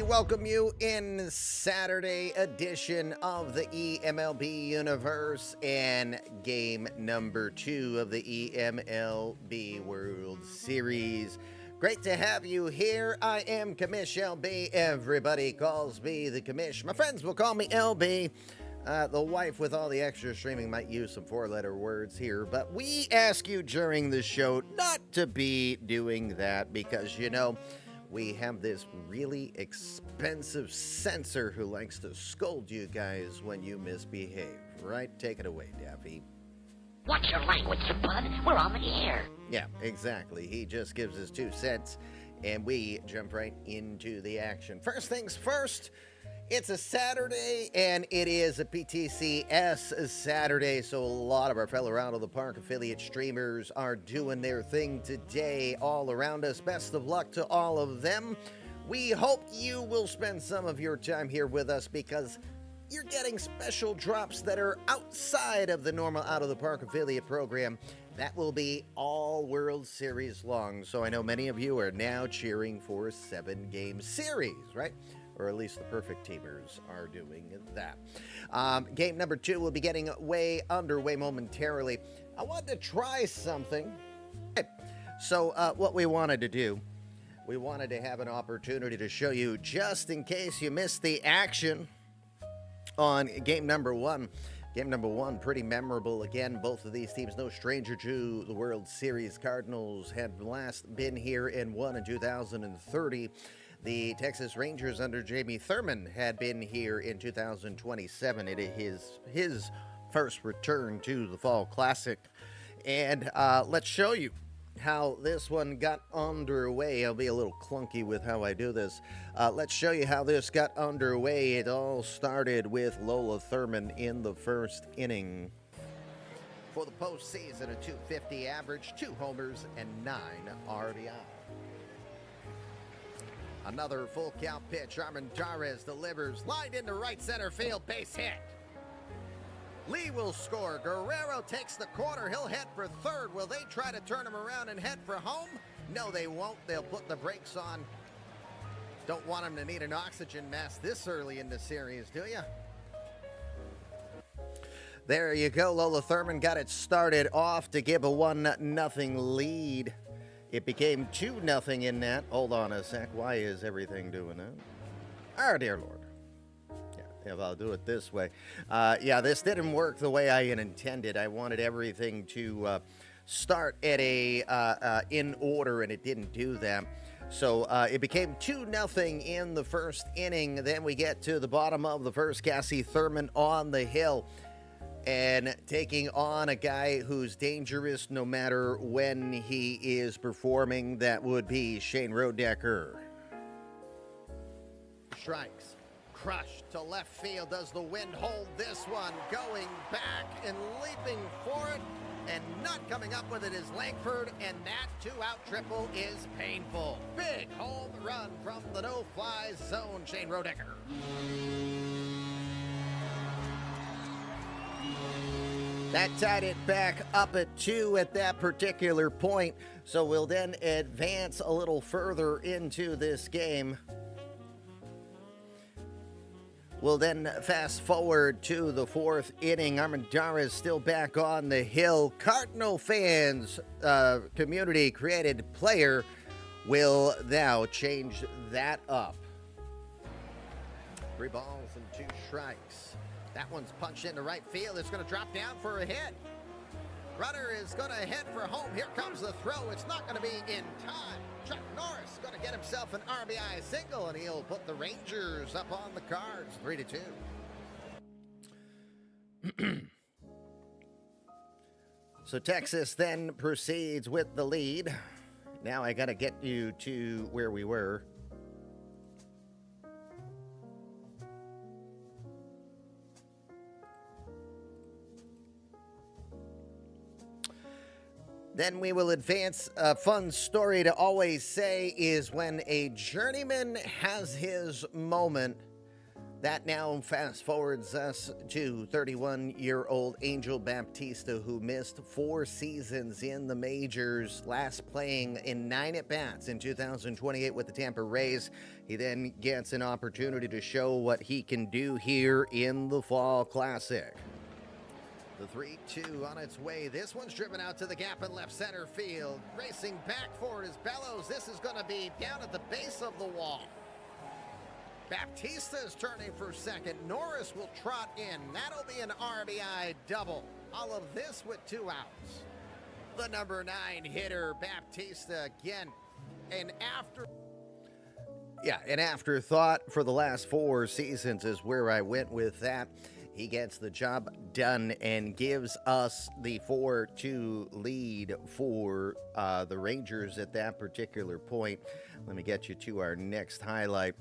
Welcome you in Saturday edition of the eMLB Universe and game number 2 of the eMLB World Series. Great to have you here. I am Commish LB. Everybody calls me the Commish. My friends will call me LB. The wife with all the extra streaming might use some 4-letter words here, but we ask you during the show not to be doing that because, you know, we have this really expensive censor who likes to scold you guys when you misbehave, right? Take it away, Daffy. Watch your language, bud. We're on the air. Yeah, exactly. He just gives us 2 cents, and we jump right into the action. First things first, it's a Saturday, and it is a PTCS Saturday, so a lot of our fellow Out of the Park affiliate streamers are doing their thing today all around us. Best of luck to all of them. We hope you will spend some of your time here with us because you're getting special drops that are outside of the normal Out of the Park affiliate program. That will be all World Series long, so I know many of you are now cheering for a 7-game series, right? Or at least the perfect teamers are doing that. Game number 2 will be getting underway momentarily. I wanted to try something. So what we wanted to do, we wanted to have an opportunity to show you, just in case you missed the action on game number 1. Game number 1, pretty memorable. Again, both of these teams, no stranger to the World Series. Cardinals had last been here and won in 2030. The Texas Rangers under Jamie Thurman had been here in 2027. It is his first return to the Fall Classic. And let's show you how this one got underway. I'll be a little clunky with how I do this. Let's show you how this got underway. It all started with Lola Thurman in the first inning. For the postseason, a .250 average, 2 homers, and 9 RBI. Another full count pitch. Armendariz delivers. Lined into right center field. Base hit. Lee will score. Guerrero takes the corner. He'll head for third. Will they try to turn him around and head for home? No, they won't. They'll put the brakes on. Don't want him to need an oxygen mask this early in the series, do you? There you go. Lola Thurman got it started off to give a 1-0 lead It became 2-0 in that. Hold on a sec. Why is everything doing that? Oh, dear Lord. Yeah, if I'll do it this way. Yeah, this didn't work the way I had intended. I wanted everything to start at in order, and it didn't do that. So it became 2-0 in the first inning. Then we get to the bottom of the first. Cassie Thurman on the hill and taking on a guy who's dangerous no matter when he is performing. That would be Shane Rodecker. Strikes. Crushed to left field. Does the wind hold this one? Going back and leaping for it. And not coming up with it is Langford, and that 2-out triple is painful. Big home run from the no-fly zone, Shane Rodecker. That tied it back up at 2 at that particular point, so we'll then advance a little further into this game. We'll then fast forward to the 4th inning. Armendariz still back on the hill. Cardinal fans, community-created player, will now change that up. 3 balls and 2 strikes. That one's punched into right field. It's going to drop down for a hit. Runner is going to head for home. Here comes the throw. It's not going to be in time. Chuck Norris going to get himself an RBI single, and he'll put the Rangers up on the cards, 3-2. So Texas then proceeds with the lead. Now I got to get you to where we were. Then we will advance. A fun story to always say is when a journeyman has his moment. That now fast forwards us to 31-year-old Angel Baptista, who missed 4 seasons in the majors, last playing in 9 at-bats in 2028 with the Tampa Rays. He then gets an opportunity to show what he can do here in the Fall Classic. The 3-2 on its way. This one's driven out to the gap in left center field. Racing back for it is Bellows. This is going to be down at the base of the wall. Baptista is turning for second. Norris will trot in. That'll be an RBI double. All of this with 2 outs. The number 9 hitter, Baptista, again. An afterthought for the last 4 seasons is where I went with that. He gets the job done and gives us the 4-2 lead for the Rangers at that particular point. Let me get you to our next highlight.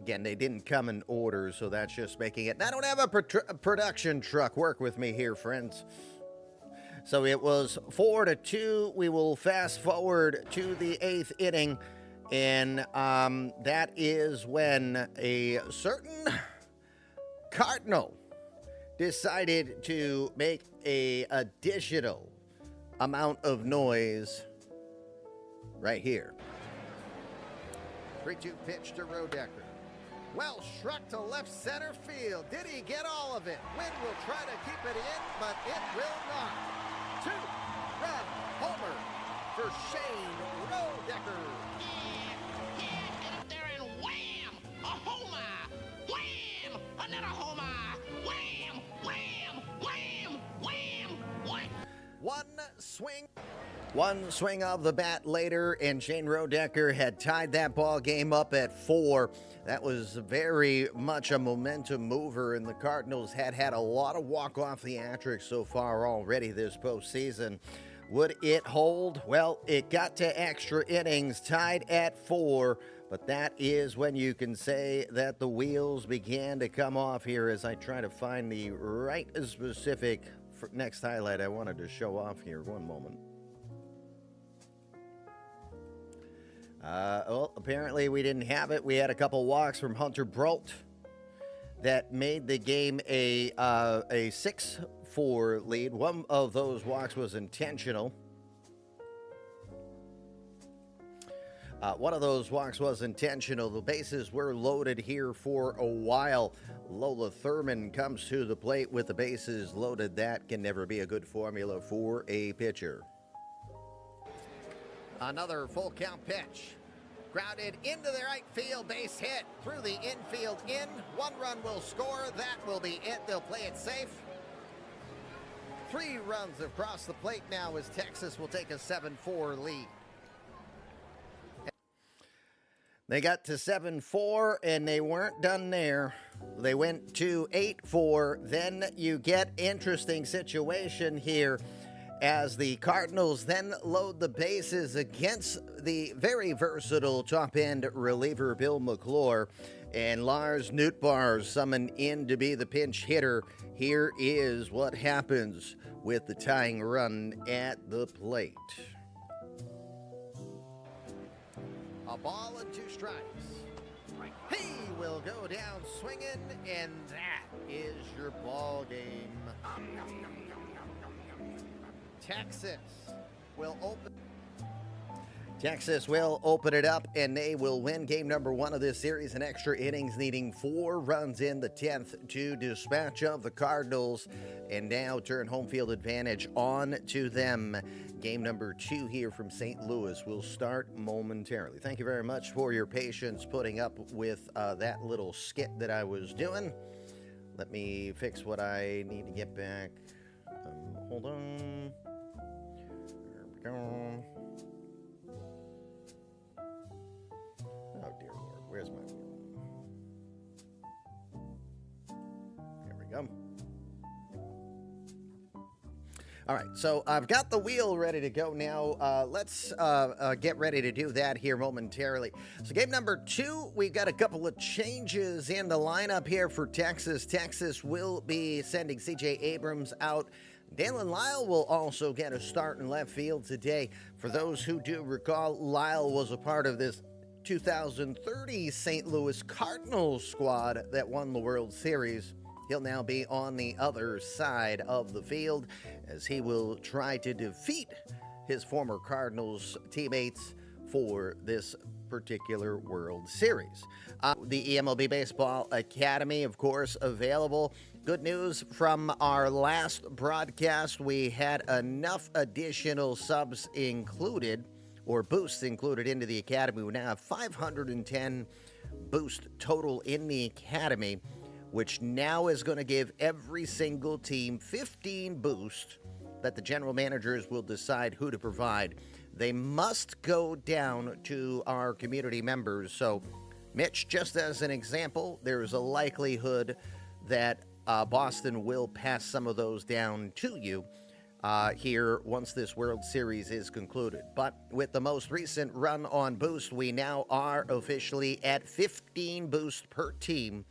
Again, they didn't come in order, so that's just making it. I don't have a production truck. Work with me here, friends. So it was 4-2. We will fast forward to the 8th inning. And that is when a certain Cardinal decided to make an additional amount of noise right here. 3-2 pitch to Rodecker. Well struck to left center field. Did he get all of it? Wind will try to keep it in, but it will not. 2-run homer for Shane Rodecker. Another homer! Wham! Wham! Wham! Wham! Wham! One swing of the bat later, and Shane Rodecker had tied that ball game up at 4. That was very much a momentum mover, and the Cardinals had a lot of walk-off theatrics so far already this postseason. Would it hold? Well, it got to extra innings, tied at 4. But that is when you can say that the wheels began to come off here as I try to find the right specific next highlight I wanted to show off here. One moment. Well, apparently we didn't have it. We had a couple walks from Hunter Brolt that made the game a 6-4 lead. One of those walks was intentional. One of those walks was intentional. The bases were loaded here for a while. Lola Thurman comes to the plate with the bases loaded. That can never be a good formula for a pitcher. Another full count pitch. Grounded into the right field, base hit through the infield in. 1 run will score. That will be it. They'll play it safe. 3 runs across the plate now as Texas will take a 7-4 lead. They got to 7-4, and they weren't done there. They went to 8-4. Then you get interesting situation here as the Cardinals then load the bases against the very versatile top-end reliever Bill McClure. And Lars Nootbaar summoned in to be the pinch hitter. Here is what happens with the tying run at the plate. A ball and 2 strikes. He will go down swinging, and that is your ball game. Texas will open it up, and they will win game number 1 of this series in extra innings, needing 4 runs in the 10th to dispatch of the Cardinals and now turn home field advantage on to them. Game number 2 here from St. Louis will start momentarily. Thank you very much for your patience putting up with that little skit that I was doing. Let me fix what I need to get back. Hold on. There we go. Oh, dear Lord. Where's my wheel? There we go. All right, so I've got the wheel ready to go now. Let's get ready to do that here momentarily. So game number 2, we've got a couple of changes in the lineup here for Texas. Texas will be sending C.J. Abrams out. Dalen Lyle will also get a start in left field today. For those who do recall, Lyle was a part of this 2030 St. Louis Cardinals squad that won the World Series. He'll now be on the other side of the field as he will try to defeat his former Cardinals teammates for this particular World Series. The eMLB Baseball Academy, of course, available. Good news from our last broadcast. We had enough additional subs included, or boosts included into the Academy. We now have 510 boost total in the Academy, which now is going to give every single team 15 boosts that the general managers will decide who to provide. They must go down to our community members. So, Mitch, just as an example, there's a likelihood that Boston will pass some of those down to you here once this World Series is concluded. But with the most recent run on boost, we now are officially at 15 boosts per team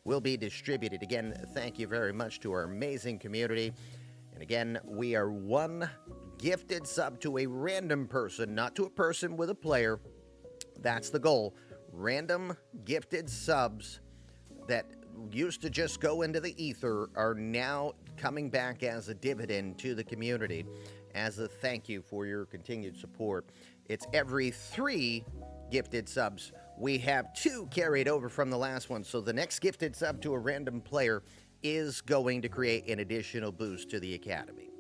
will be distributed. Again, thank you very much to our amazing community. And again, we are 1 gifted sub to a random person, not to a person with a player. That's the goal. Random gifted subs that used to just go into the ether are now coming back as a dividend to the community as a thank you for your continued support. It's every 3 gifted subs. We have 2 carried over from the last one, so the next gifted sub to a random player is going to create an additional boost to the Academy.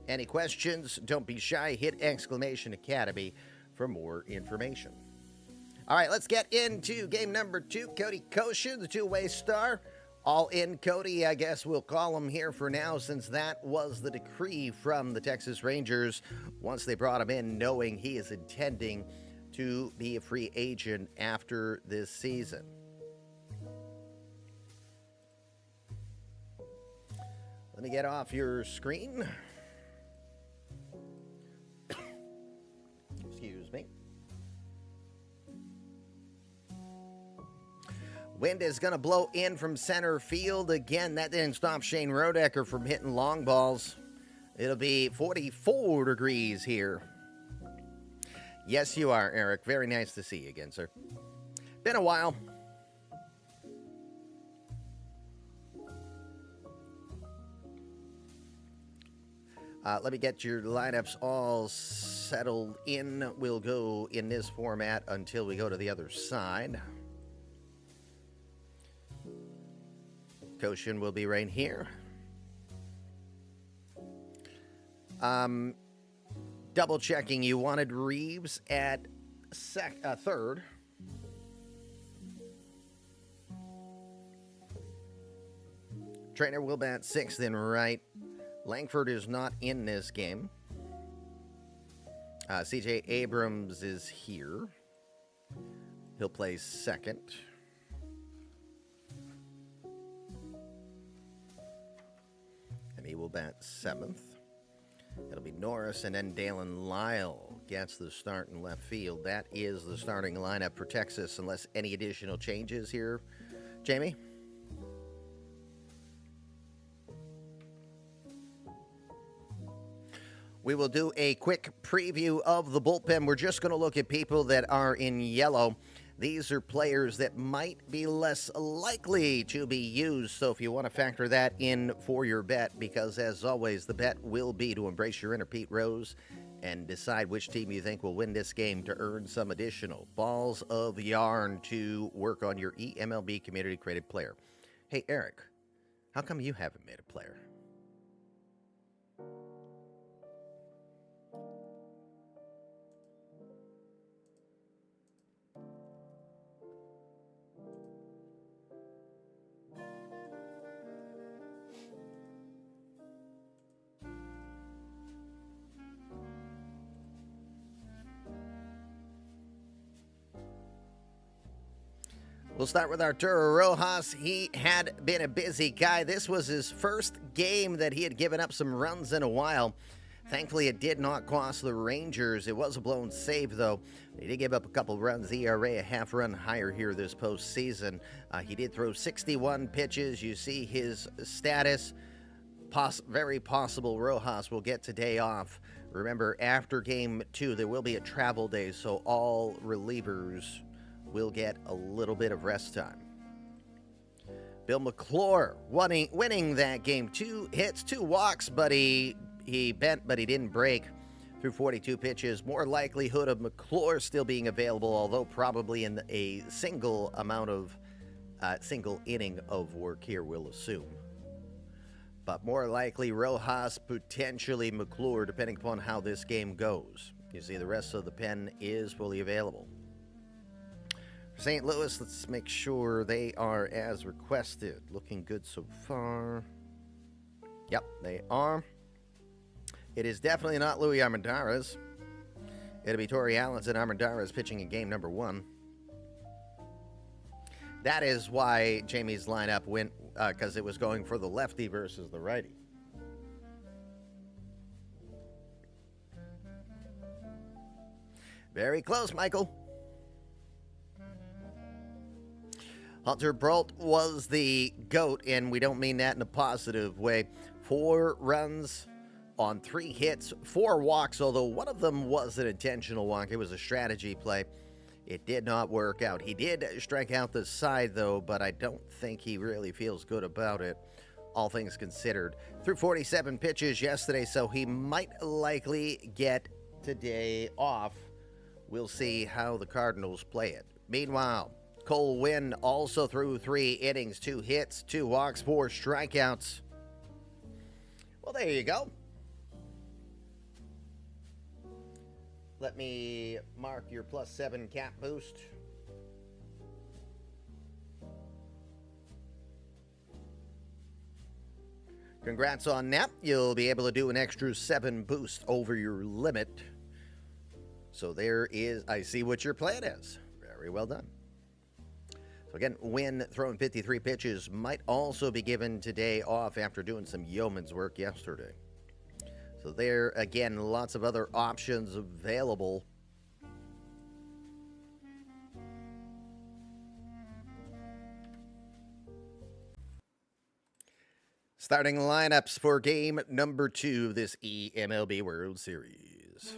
Any questions? Don't be shy. Hit !Academy for more information. All right, let's get into game number 2. Cody Kosher, the 2-way star. All in Cody, I guess we'll call him here for now, since that was the decree from the Texas Rangers once they brought him in, knowing he is intending to be a free agent after this season. Let me get off your screen. Excuse me. Wind is going to blow in from center field. Again, that didn't stop Shane Rodecker from hitting long balls. It'll be 44 degrees here. Yes, you are, Eric. Very nice to see you again, sir. Been a while. Let me get your lineups all settled in. We'll go in this format until we go to the other side. Koshin will be right here. Double checking, you wanted Reeves at third. Trainer will bat sixth in right. Langford is not in this game. CJ Abrams is here. He'll play second. And he will bat seventh. It'll be Norris, and then Dalen Lyle gets the start in left field. That is the starting lineup for Texas, unless any additional changes here. Jamie? We will do a quick preview of the bullpen. We're just going to look at people that are in yellow. These are players that might be less likely to be used, so if you want to factor that in for your bet, because as always, the bet will be to embrace your inner Pete Rose and decide which team you think will win this game to earn some additional balls of yarn to work on your eMLB community-created player. Hey, Eric, how come you haven't made a player? We'll start with Arturo Rojas. He had been a busy guy. This was his first game that he had given up some runs in a while. Thankfully, it did not cost the Rangers. It was a blown save, though. He did give up a couple runs, ERA a half run higher here this postseason. He did throw 61 pitches. You see his status. Very possible Rojas will get today off. Remember, after game 2, there will be a travel day, so all relievers will get a little bit of rest time. Bill McClure winning that game. 2 hits, 2 walks, but he bent, but he didn't break through 42 pitches. More likelihood of McClure still being available, although probably in a single inning of work here, we'll assume. But more likely Rojas, potentially McClure, depending upon how this game goes. You see the rest of the pen is fully available. St. Louis, let's make sure they are as requested. Looking good so far. Yep, they are. It is definitely not Louis Armendariz. It'll be Torrey Allenson. Armendariz pitching in game number 1. That is why Jamie's lineup went, because it was going for the lefty versus the righty. Very close, Michael. Hunter Brault was the GOAT, and we don't mean that in a positive way. 4 runs on 3 hits, 4 walks, although one of them was an intentional walk. It was a strategy play. It did not work out. He did strike out the side, though, but I don't think he really feels good about it, all things considered. Threw 47 pitches yesterday, so he might likely get today off. We'll see how the Cardinals play it. Meanwhile, Cole Winn also threw 3 innings, 2 hits, 2 walks, 4 strikeouts. Well, there you go. Let me mark your +7 cap boost. Congrats on that. You'll be able to do an extra 7 boost over your limit. So there is, I see what your plan is. Very well done. So again, Winn throwing 53 pitches might also be given today off after doing some yeoman's work yesterday. So there, again, lots of other options available. Starting lineups for game number 2 of this eMLB World Series.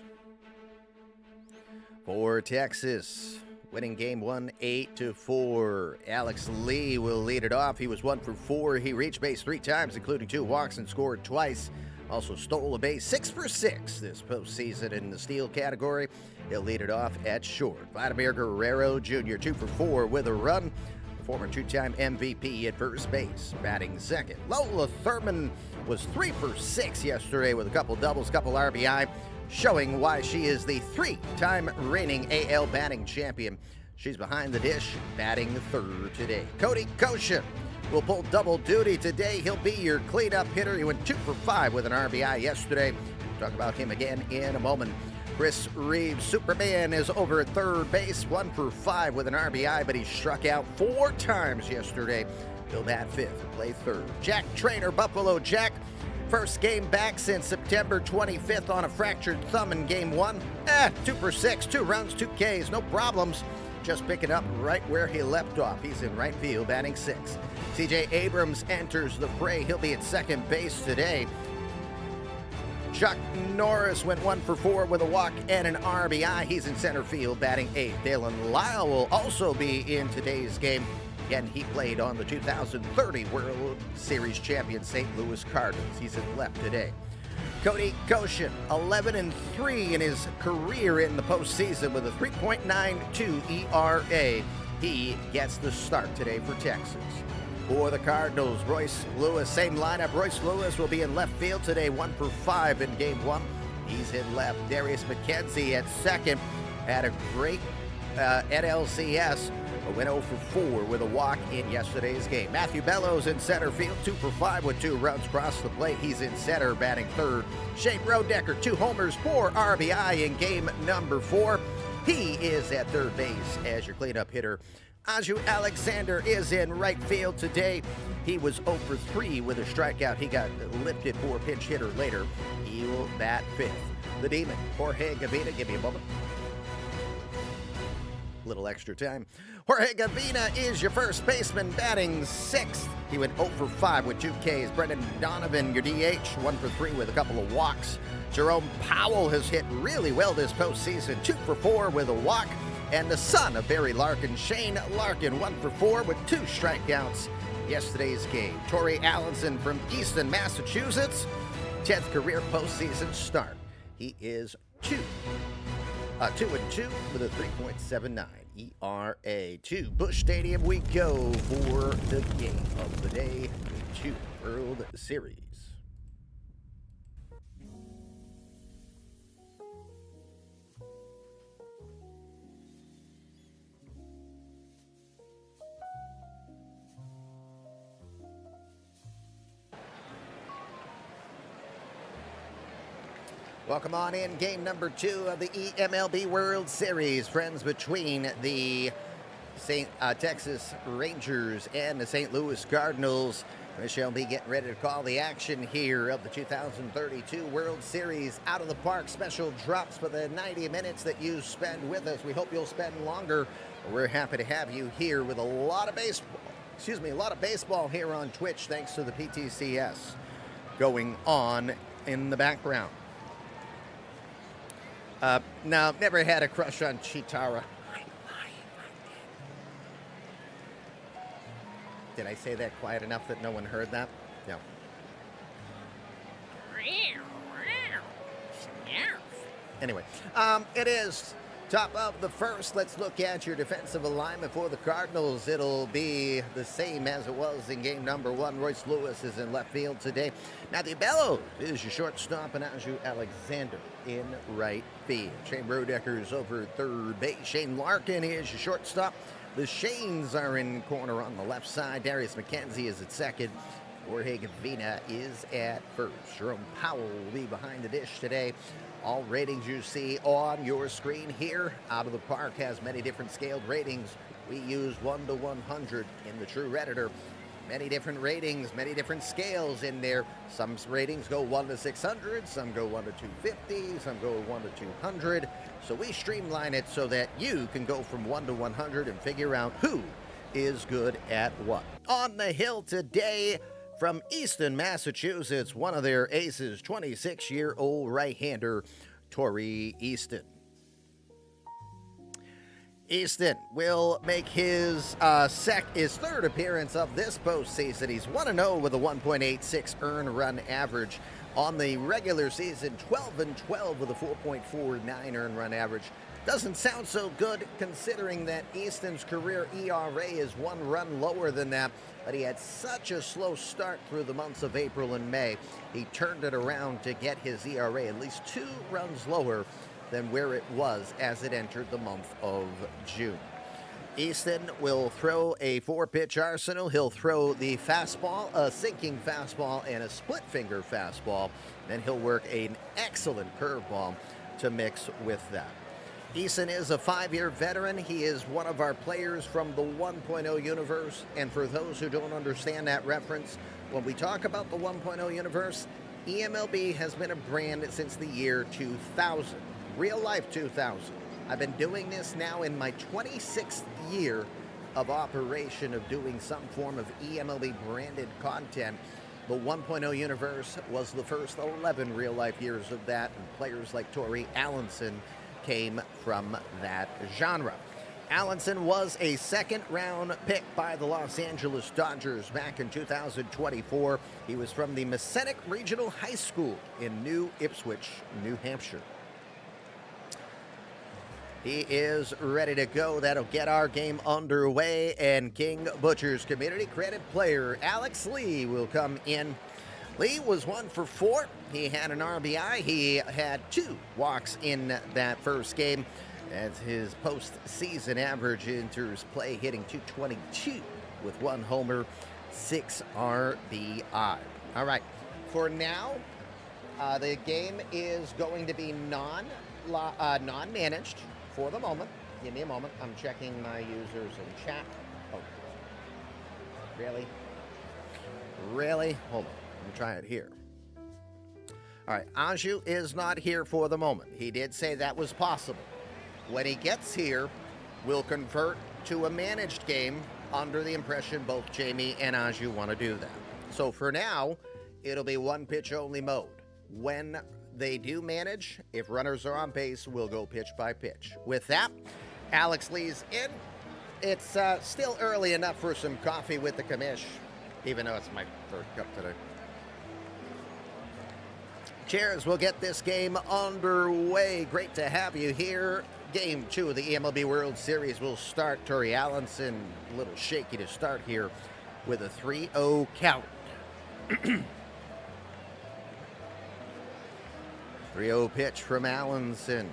For Texas, winning game 1, 8-4. Alex Lee will lead it off. He was 1 for 4. He reached base 3 times, including 2 walks, and scored twice. Also stole a base, 6 for 6 this postseason in the steal category. He'll lead it off at short. Vladimir Guerrero Jr., 2 for 4 with a run. The former two-time MVP at first base, batting second. Lola Thurman was 3 for 6 yesterday with a couple doubles, couple RBI, showing why she is the 3-time reigning AL batting champion. She's behind the dish, batting third today. Cody Koshin will pull double duty today. He'll be your cleanup hitter. He went 2 for 5 with an RBI yesterday. We'll talk about him again in a moment. Chris Reeves, Superman, is over at third base, 1 for 5 with an RBI, but he struck out 4 times yesterday. He'll bat fifth and play third. Jack Trainer, Buffalo Jack, first game back since September 25th on a fractured thumb in game 1. 2 for 6, 2 runs, 2 Ks, no problems. Just picking up right where he left off. He's in right field, batting 6. CJ Abrams enters the fray. He'll be at second base today. Chuck Norris went 1 for 4 with a walk and an RBI. He's in center field, batting 8th. Dalen Lyle will also be in today's game. Again, he played on the 2030 World Series champion St. Louis Cardinals. He's in left today. Cody Koshin, 11-3 in his career in the postseason with a 3.92 ERA. He gets the start today for Texas. For the Cardinals, Royce Lewis, same lineup. Royce Lewis will be in left field today, 1 for 5 in game 1. He's in left. Darius McKenzie at second. Had a great NLCS. Went 0 for 4 with a walk in yesterday's game. Matthew Bellows in center field, 2 for 5 with 2 runs across the plate. He's in center, batting third. Shane Rodecker, 2 homers, 4 RBI in game number 4. He is at third base as your cleanup hitter. Aju Alexander is in right field today. He was 0 for 3 with a strikeout. He got lifted for a pinch hitter later. He will bat fifth. The Demon, Jorge Gavina, give me a moment. Little extra time. Jorge Gavina is your first baseman, batting 6th. He went 0 for 5 with 2 Ks. Brendan Donovan, your DH, 1 for 3 with a couple of walks. Jerome Powell has hit really well this postseason, 2 for 4 with a walk. And the son of Barry Larkin, Shane Larkin, 1 for 4 with 2 strikeouts yesterday's game. Torrey Allenson from Easton, Massachusetts, 10th career postseason start. He is 2-2 with a 3.79 ERA. To Busch Stadium we go for the game of the day, the World Series. Welcome on in, game number 2 of the eMLB World Series. Friends, between the Texas Rangers and the St. Louis Cardinals. We shall be getting ready to call the action here of the 2032 World Series. Out of the park special drops for the 90 minutes that you spend with us. We hope you'll spend longer. We're happy to have you here with a lot of baseball here on Twitch, thanks to the PTCS going on in the background. Now, never had a crush on Chitara. Did I say that quiet enough that no one heard that? No. Anyway, it is top of the first. Let's look at your defensive alignment for the Cardinals. It'll be the same as it was in game number 1. Royce Lewis is in left field today. Matthew Bellows is your shortstop, and Aju Alexander in right field. Shane Rodecker is over third base. Shane Larkin is your shortstop. The Shanes are in corner on the left side. Darius McKenzie is at second. Jorge Gavina is at first. Jerome Powell will be behind the dish today. All ratings you see on your screen here. Out of the Park has many different scaled ratings. We use 1 to 100 in the True Redditor. Many different ratings, many different scales in there. Some ratings go 1 to 600, some go 1 to 250, some go 1 to 200. So we streamline it so that you can go from 1 to 100 and figure out who is good at what. On the hill today, from Easton, Massachusetts, one of their aces, 26-year-old right-hander, Torrey Easton. Easton will make his third appearance of this postseason. He's 1-0 with a 1.86 earned run average On the regular season, 12-12 with a 4.49 earned run average. Doesn't sound so good considering that Easton's career ERA is 1 run lower than that, but he had such a slow start through the months of April and May. He turned it around to get his ERA at least 2 runs lower than where it was as it entered the month of June. Easton will throw a 4-pitch arsenal. He'll throw the fastball, a sinking fastball, and a split-finger fastball. Then he'll work an excellent curveball to mix with that. Easton is a 5-year veteran. He is one of our players from the 1.0 universe. And for those who don't understand that reference, when we talk about the 1.0 universe, eMLB has been a brand since the year 2000, real life 2000. I've been doing this now in my 26th year of operation of doing some form of eMLB branded content. The 1.0 universe was the first 11 real life years of that, and players like Torrey Allenson came from that genre. Allenson was a second-round pick by the Los Angeles Dodgers back in 2024. He was from the Masonic Regional High School in New Ipswich, New Hampshire. He is ready to go. That'll get our game underway, and King Butcher's community credit player Alex Lee will come in. Lee was 1 for 4. He had an RBI. He had 2 walks in that first game. As his postseason average enters play, hitting .222 with 1 homer, 6 RBI. All right, for now, the game is going to be non-managed for the moment. Give me a moment. I'm checking my users in chat. Oh, really? Really? Hold on. Let me try it here. All right, Anju is not here for the moment. He did say that was possible. When he gets here, we'll convert to a managed game under the impression both Jamie and Anju want to do that. So for now, it'll be 1-pitch only mode. When they do manage, if runners are on base, we'll go pitch by pitch. With that, Alex Lee's in. It's still early enough for some coffee with the commish, even though it's my first cup today. Cheers, we'll get this game underway. Great to have you here. Game 2 of the eMLB World Series will start. Torrey Allenson, a little shaky to start here with a 3-0 count. 3-0 pitch from Allenson.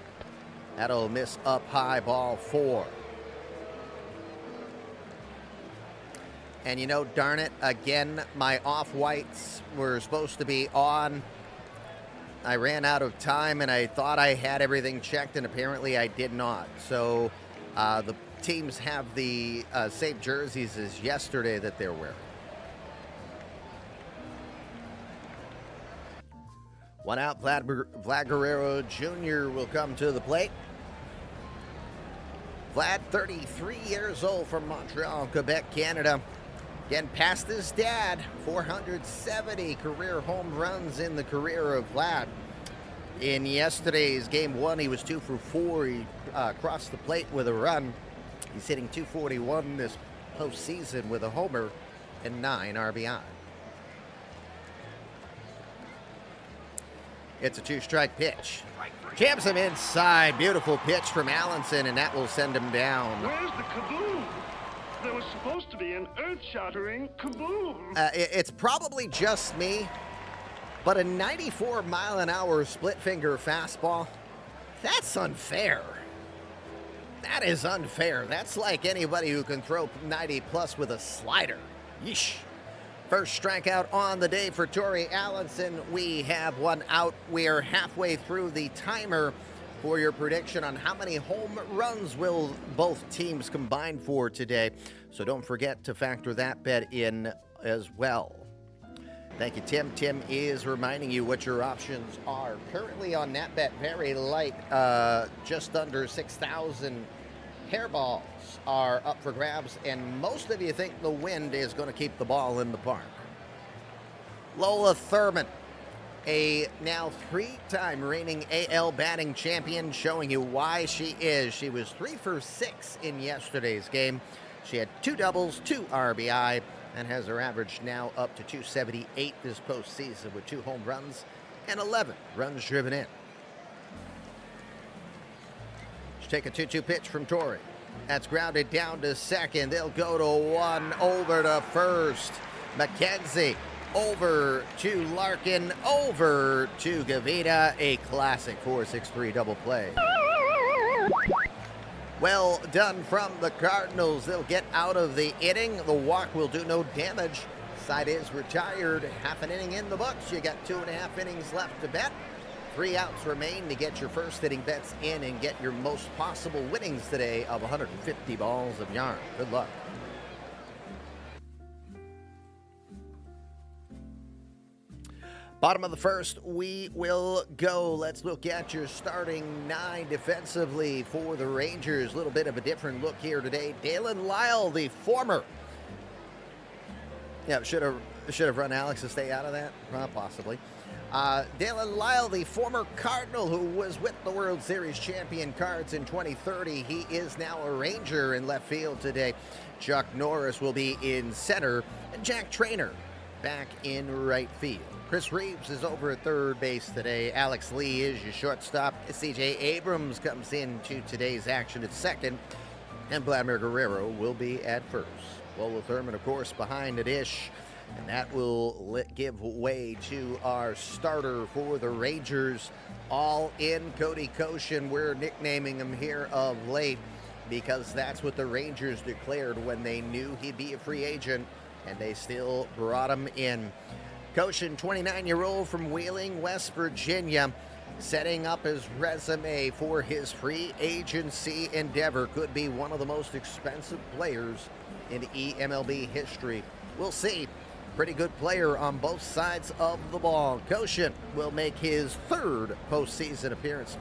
That'll miss up high, ball 4. And you know, darn it, again, my off-whites were supposed to be on. I ran out of time, and I thought I had everything checked, and apparently I did not. So the teams have the same jerseys as yesterday that they're wearing. 1 out, Vlad Guerrero Jr. will come to the plate. Vlad, 33 years old, from Montreal, Quebec, Canada. Again, past his dad, 470 career home runs in the career of Vlad. In yesterday's game 1, he was 2 for 4. He crossed the plate with a run. He's hitting .241 this postseason with a homer and 9 RBI. It's a 2-strike pitch. Jams him inside. Beautiful pitch from Allenson, and that will send him down. Where's the kaboom? There was supposed to be an earth-shattering kaboom. It's probably just me, but a 94-mile-an-hour split-finger fastball, that's unfair. That is unfair. That's like anybody who can throw 90-plus with a slider. Yeesh. First strikeout on the day for Torrey Allenson. We have 1 out. We are halfway through the timer for your prediction on how many home runs will both teams combine for today. So don't forget to factor that bet in as well. Thank you, Tim. Tim is reminding you what your options are. Currently on that bet, very light, just under 6,000 hairballs are up for grabs, and most of you think the wind is going to keep the ball in the park. Lola Thurman, a now 3-time reigning AL batting champion, showing you why she is. She was 3 for 6 in yesterday's game. She had 2 doubles, 2 RBI, and has her average now up to .278 this postseason with 2 home runs and 11 runs driven in. Let's take a 2-2 pitch from Torrey. That's grounded down to second. They'll go to one, over to first. McKenzie over to Larkin, over to Gavita. A classic 4-6-3 double play. Well done from the Cardinals. They'll get out of the inning. The walk will do no damage. Side is retired. Half an inning in the books. You got 2.5 innings left to bet. 3 outs remain to get your first inning bets in and get your most possible winnings today of 150 balls of yarn. Good luck. Bottom of the first, we will go. Let's look at your starting 9 defensively for the Rangers. A little bit of a different look here today. Dalen Lyle, the former. Yeah, should have run Alex to stay out of that? Possibly. Dalen Lyle, the former Cardinal who was with the World Series champion Cards in 2030. He is now a Ranger in left field today. Chuck Norris will be in center. And Jack Traynor back in right field. Chris Reeves is over at third base today. Alex Lee is your shortstop. C.J. Abrams comes into today's action at second. And Vladimir Guerrero will be at first. Lola Thurman, of course, behind the dish. And that will give way to our starter for the Rangers. All in Cody Koshin. We're nicknaming him here of late because that's what the Rangers declared when they knew he'd be a free agent. And they still brought him in. Koshin, 29-year-old from Wheeling, West Virginia, setting up his resume for his free agency endeavor. Could be one of the most expensive players in eMLB history. We'll see. Pretty good player on both sides of the ball. Koshin will make his fourth postseason appearance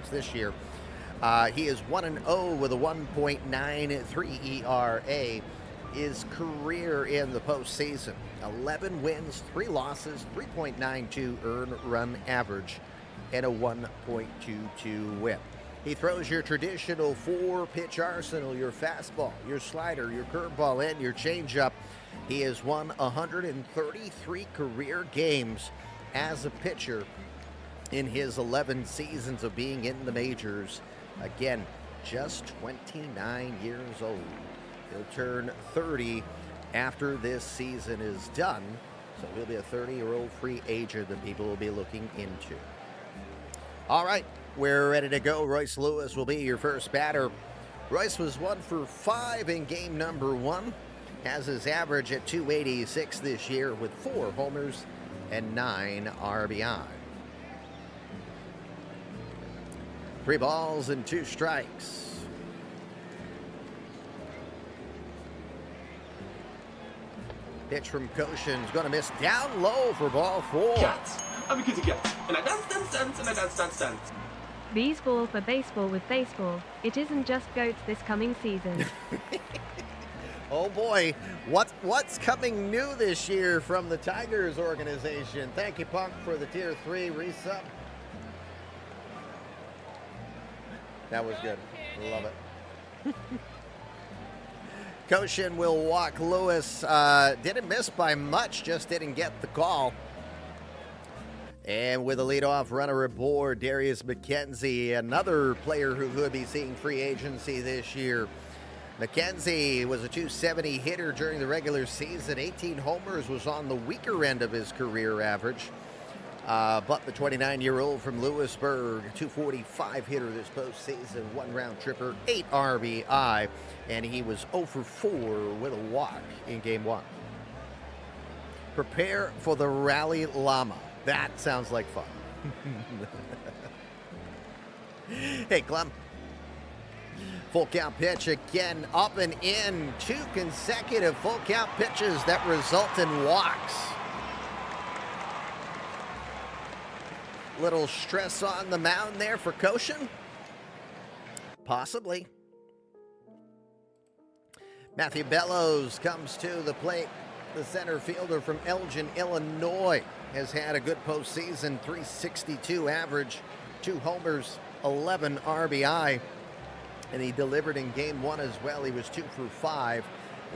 this year. He is 1-0 with a 1.93 ERA. His career in the postseason: 11 wins, 3 losses, 3.92 earned run average, and a 1.22 whip. He throws your traditional 4-pitch arsenal: your fastball, your slider, your curveball, and your changeup. He has won 133 career games as a pitcher in his 11 seasons of being in the majors. Again, just 29 years old. He'll turn 30 after this season is done, so he'll be a 30-year-old free agent that people will be looking into. All right, we're ready to go. Royce Lewis will be your first batter. Royce was 1 for 5 in game number 1, has his average at 286 this year with 4 homers and 9 RBI. 3 balls and 2 strikes. Pitch from Koshin is going to miss down low for ball 4. Cats. I'm a kitty cat. And I dance, and I dance. Baseball for baseball with baseball. It isn't just goats this coming season. Oh boy, what's coming new this year from the Tigers organization? Thank you, Punk, for the Tier 3 resub. That was good. Love it. Koshin will walk Lewis. Didn't miss by much, just didn't get the call. And with a leadoff runner aboard, Darius McKenzie, another player who could be seeing free agency this year. McKenzie was a 270 hitter during the regular season. 18 homers, was on the weaker end of his career average. But the 29-year-old from Lewisburg, 245 hitter this postseason, 1 round tripper, 8 RBI, and he was 0 for 4 with a walk in game 1. Prepare for the Rally Llama. That sounds like fun. Hey, Clem. Full count pitch again, up and in. 2 consecutive full count pitches that result in walks. Little stress on the mound there for Koshin? Possibly. Matthew Bellows comes to the plate. The center fielder from Elgin, Illinois, has had a good postseason. 362 average, 2 homers, 11 RBI. And he delivered in game 1 as well. He was 2 for 5.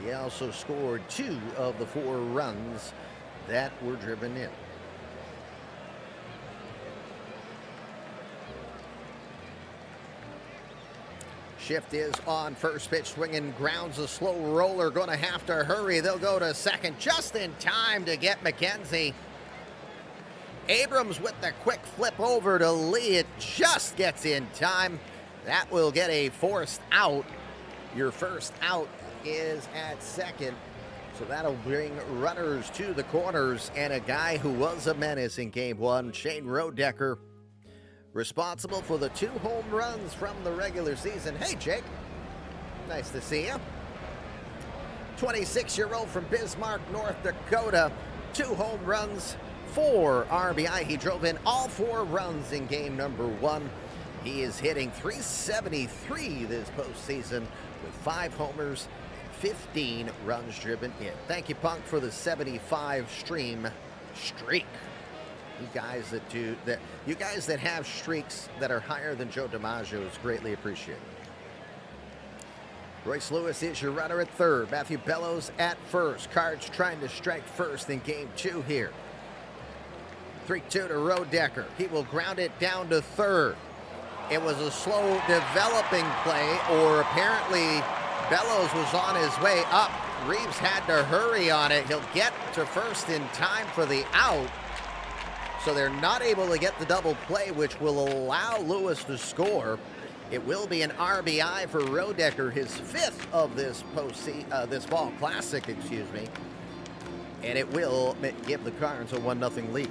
He also scored 2 of the 4 runs that were driven in. Shift is on. First pitch swinging, grounds a slow roller. Going to have to hurry. They'll go to second just in time to get McKenzie. Abrams with the quick flip over to Lee. It just gets in time. That will get a forced out. Your first out is at second. So that'll bring runners to the corners, and a guy who was a menace in game one, Shane Rodecker, responsible for the 2 home runs from the regular season. Hey, Jake. Nice to see you. 26-year-old from Bismarck, North Dakota. 2 home runs, 4 RBI. He drove in all 4 runs in game number 1. He is hitting .373 this postseason with 5 homers, 15 runs driven in. Thank you, Punk, for the 75 stream streak. You guys that have streaks that are higher than Joe DiMaggio is greatly appreciated. Royce Lewis is your runner at third. Matthew Bellows at first. Cards trying to strike first in game 2 here. 3-2 to Rodecker. He will ground it down to third. It was a slow developing play, or apparently Bellows was on his way up. Reeves had to hurry on it. He'll get to first in time for the out. So they're not able to get the double play, which will allow Lewis to score. It will be an RBI for Rodecker, his 5th of this this fall classic, and it will give the Cardinals a 1-0 lead.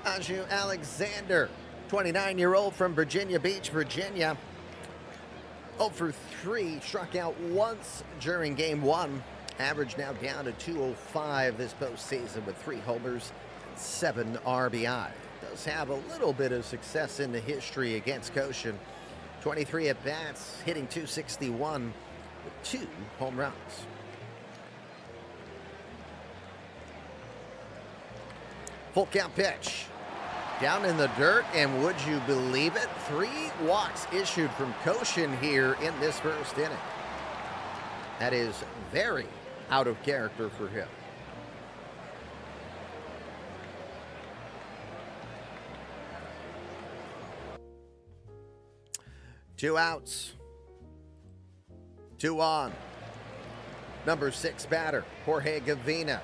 Aju Alexander, 29-year-old from Virginia Beach, Virginia. 0 for 3, struck out once during game 1. Average now down to .205 this postseason with 3 homers and 7 RBI. Does have a little bit of success in the history against Goshen. 23 at-bats, hitting .261 with 2 home runs. Full count pitch. Down in the dirt, and would you believe it? 3 walks issued from Goshen here in this first inning. That is very out of character for him. Two outs. 2 on. Number 6 batter, Jorge Gavina,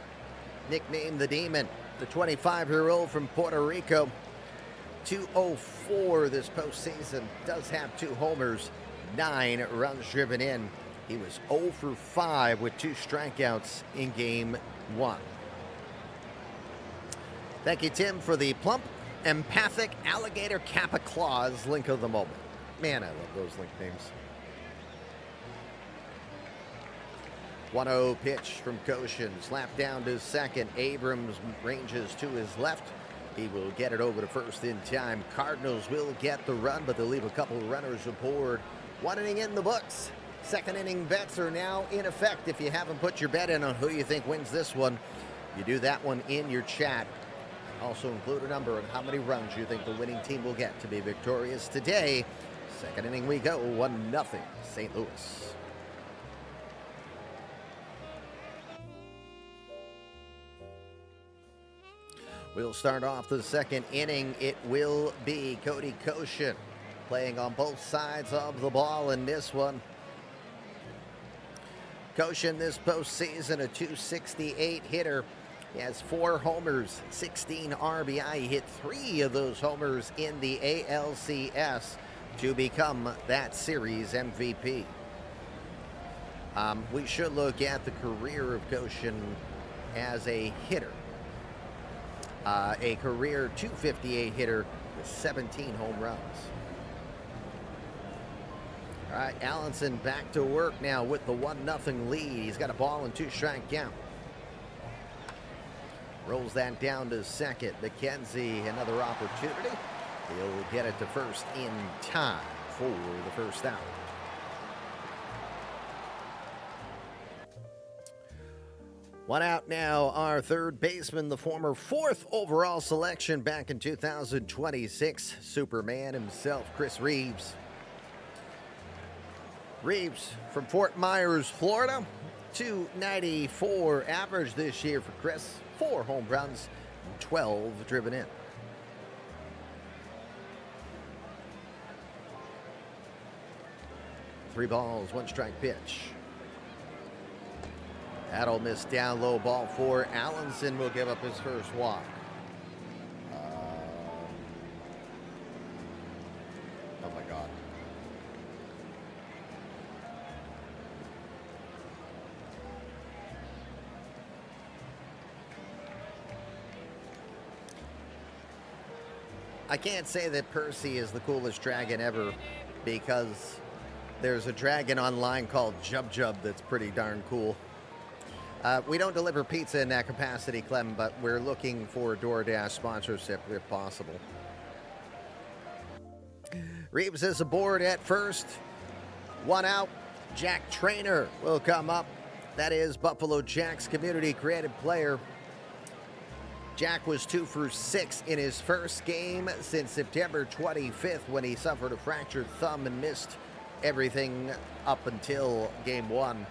nicknamed the Demon. The 25-year-old from Puerto Rico. 204 this postseason. Does have 2 homers, 9 runs driven in. He was 0 for 5 with 2 strikeouts in game 1. Thank you, Tim, for the plump, empathic alligator Kappa Claus link of the moment. Man, I love those link names. 1-0 pitch from Goshen. Slap down to second. Abrams ranges to his left. He will get it over to first in time. Cardinals will get the run, but they'll leave a couple of runners aboard. 1 inning in the books. Second inning bets are now in effect. If you haven't put your bet in on who you think wins this one, you do that one in your chat. Also include a number on how many runs you think the winning team will get to be victorious today. Second inning we go, 1-0 St. Louis. We'll start off the second inning. It will be Cody Goshen playing on both sides of the ball in this one. Goshen this postseason, a .268 hitter. He has 4 homers, 16 RBI. He hit 3 of those homers in the ALCS to become that series MVP. We should look at the career of Goshen as a hitter. A career .258 hitter with 17 home runs. All right, Allenson back to work now with the 1-0 lead. He's got a ball and 2 strike count. Rolls that down to second. McKenzie, another opportunity. He'll get it to first in time for the first out. One out now, our third baseman, the former 4th overall selection back in 2026, Superman himself, Chris Reeves. Reeves from Fort Myers, Florida, .294 average this year for Chris, 4 home runs, 12 driven in. 3 balls, 1 strike pitch. That'll miss down low, ball 4. Allenson will give up his first walk. Oh my God. I can't say that Percy is the coolest dragon ever, because there's a dragon online called Jub Jub that's pretty darn cool. We don't deliver pizza in that capacity, Clem, but we're looking for DoorDash sponsorship if possible. Reeves is aboard at first. 1 out. Jack Trainer will come up. That is Buffalo Jack's community created player. Jack was 2 for 6 in his first game since September 25th when he suffered a fractured thumb and missed everything up until game 1.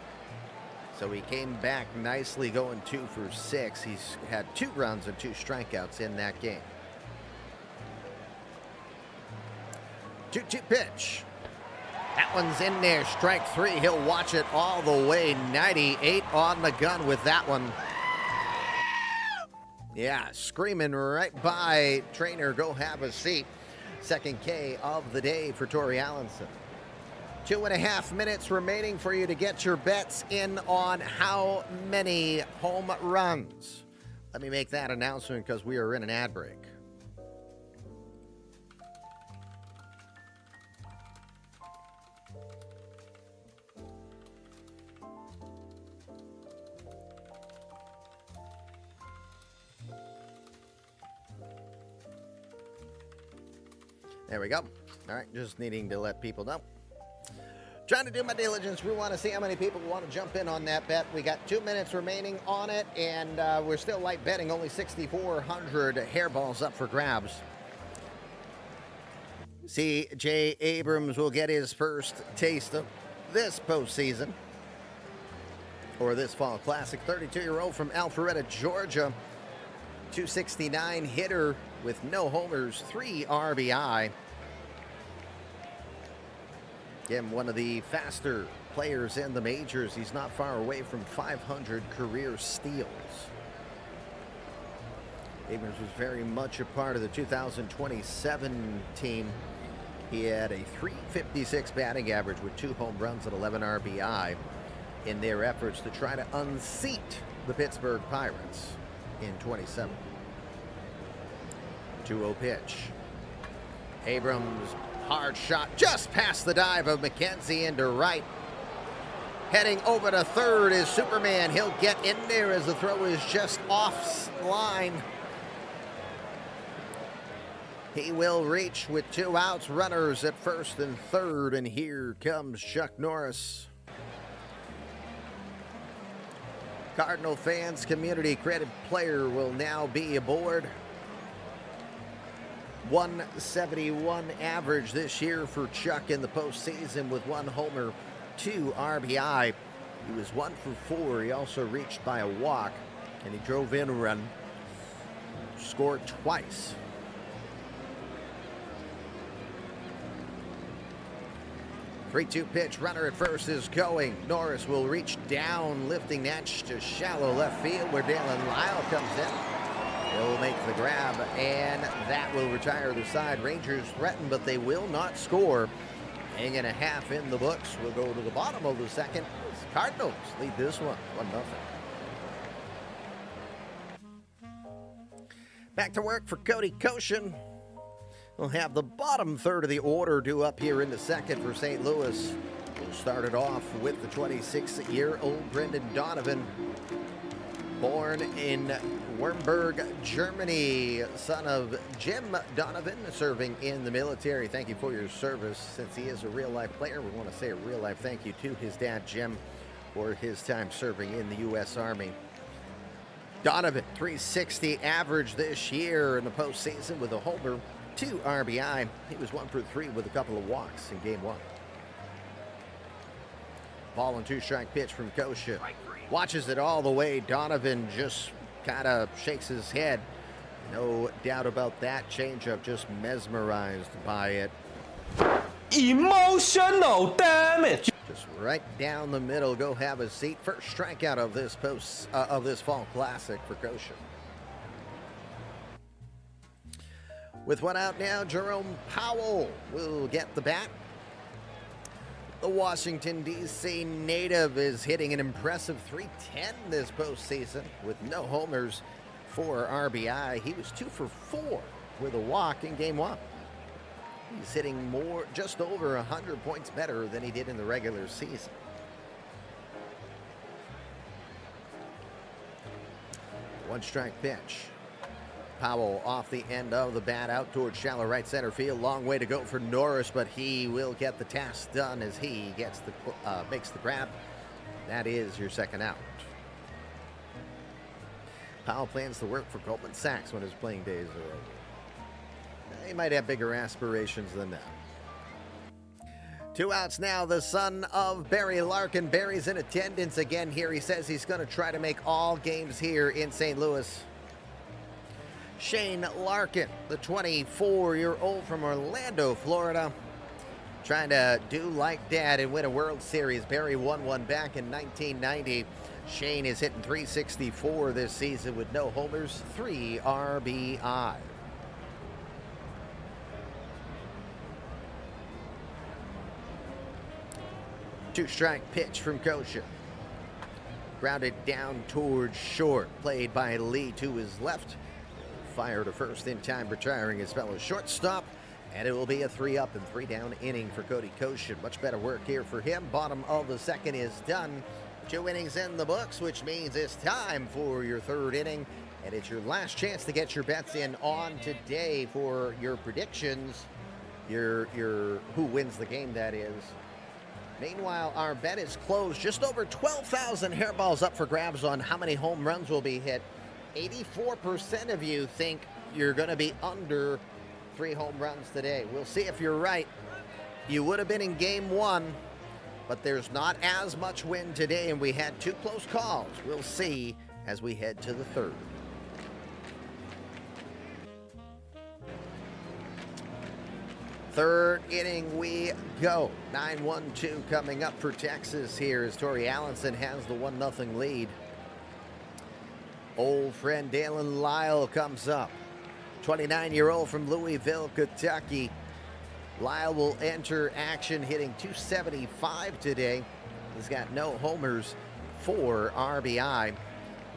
So he came back nicely going 2 for 6. He's had 2 runs and 2 strikeouts in that game. 2-2 pitch. That one's in there, strike 3. He'll watch it all the way. 98 on the gun with that one. Yeah, screaming right by Trainer, go have a seat. Second K of the day for Torrey Allenson. 2.5 minutes remaining for you to get your bets in on how many home runs. Let me make that announcement because we are in an ad break. There we go. All right, just needing to let people know. Trying to do my diligence. We want to see how many people want to jump in on that bet. We got 2 minutes remaining on it, and we're still light betting. Only 6,400 hairballs up for grabs. C.J. Abrams will get his first taste of this postseason, or this fall classic. 32-year-old from Alpharetta, Georgia. 269 hitter with no homers, 3 RBI. Again, one of the faster players in the majors. He's not far away from 500 career steals. Abrams was very much a part of the 2027 team. He had a .356 batting average with 2 home runs and 11 RBI in their efforts to try to unseat the Pittsburgh Pirates in 27. 2-0 pitch. Abrams, hard shot, just past the dive of McKenzie into right. Heading over to third is Superman. He'll get in there as the throw is just off line. He will reach with 2 outs, runners at first and third, and here comes Chuck Norris. Cardinal fans, community credit player will now be aboard. 171 average this year for Chuck in the postseason with 1 homer, 2 RBI. He was 1 for 4. He also reached by a walk, and he drove in a run, scored twice. Three-two pitch, runner at first is going. Norris will reach down, lifting that to shallow left field where Dalen Lyle comes in. He'll make the grab, and that will retire the side. Rangers threaten, but they will not score. Hanging a half in the books. We'll go to the bottom of the second. Cardinals lead this one, 1-0. Back to work for Cody Koshin. We'll have the bottom third of the order due up here in the second for St. Louis. We'll start it off with the 26-year-old Brendan Donovan. Born in Wurmberg, Germany, son of Jim Donovan, serving in the military. Thank you for your service. Since he is a real-life player, we want to say a real-life thank you to his dad, Jim, for his time serving in the U.S. Army. Donovan, .360 average this year in the postseason with a homer, 2 RBI. He was 1 for 3 with a couple of walks in game 1. Ball and 2-strike pitch from Kosha. Watches it all the way. Donovan just kind of shakes his head. No doubt about that. Changeup, just mesmerized by it. Emotional damage. Just right down the middle. Go have a seat. First strikeout of this fall classic for Kosher. With one out now, Jerome Powell will get the bat. The Washington, D.C. native is hitting an impressive .310 this postseason with no homers, 4 RBI. He was 2 for 4 with a walk in game 1. He's hitting just over 100 points better than he did in the regular season. One strike pitch. Powell off the end of the bat out towards shallow right center field. Long way to go for Norris, but he will get the task done as he makes the grab. That is your second out. Powell plans to work for Goldman Sachs when his playing days are over. He might have bigger aspirations than that. 2 outs now. The son of Barry Larkin. Barry's in attendance again here. He says he's going to try to make all games here in St. Louis. Shane Larkin, the 24-year-old from Orlando, Florida, trying to do like Dad and win a World Series. Barry won one back in 1990. Shane is hitting .364 this season with no homers, 3 RBI. Two-strike pitch from Kosher. Grounded down towards short. Played by Lee to his left. Fire to first in time, retiring his fellow shortstop. And it will be a 3-up and 3-down inning for Cody Koshin. Much better work here for him. Bottom of the second is done. 2 innings in the books, which means it's time for your third inning. And it's your last chance to get your bets in on today for your predictions. Your who wins the game, that is. Meanwhile, our bet is closed. Just over 12,000 hairballs up for grabs on how many home runs will be hit. 84% of you think you're going to be under 3 home runs today. We'll see if you're right. You would have been in game 1, but there's not as much wind today, and we had 2 close calls. We'll see as we head to the third. Third inning we go. 9-1-2 coming up for Texas here as Torrey Allenson has the 1-0 lead. Old friend Dalen Lyle comes up. 29-year-old from Louisville, Kentucky. Lyle will enter action hitting .275 today. He's got no homers, 4 RBI.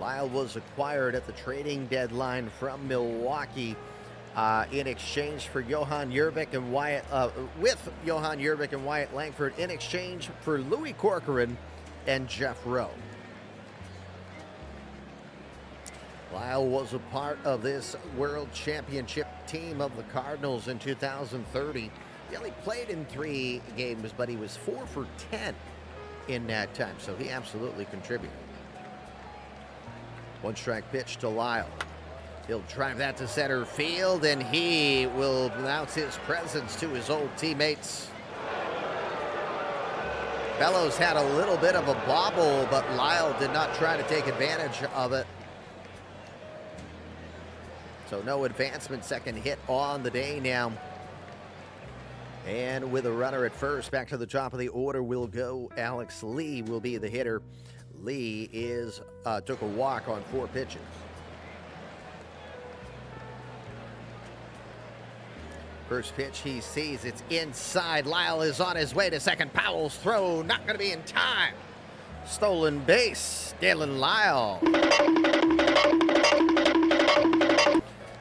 Lyle was acquired at the trading deadline from Milwaukee in exchange for Johan Jurvik and Wyatt Langford in exchange for Louis Corcoran and Jeff Rowe. Lyle was a part of this World Championship team of the Cardinals in 2030. He only played in 3 games, but he was 4 for 10 in that time, so he absolutely contributed. 1-strike pitch to Lyle. He'll drive that to center field, and he will announce his presence to his old teammates. Bellows had a little bit of a bobble, but Lyle did not try to take advantage of it. So no advancement, second hit on the day now. And with a runner at first, back to the top of the order will go Alex Lee will be the hitter. Lee took a walk on 4 pitches. First pitch he sees, it's inside. Lyle is on his way to second. Powell's throw, not going to be in time. Stolen base, Dalen Lyle.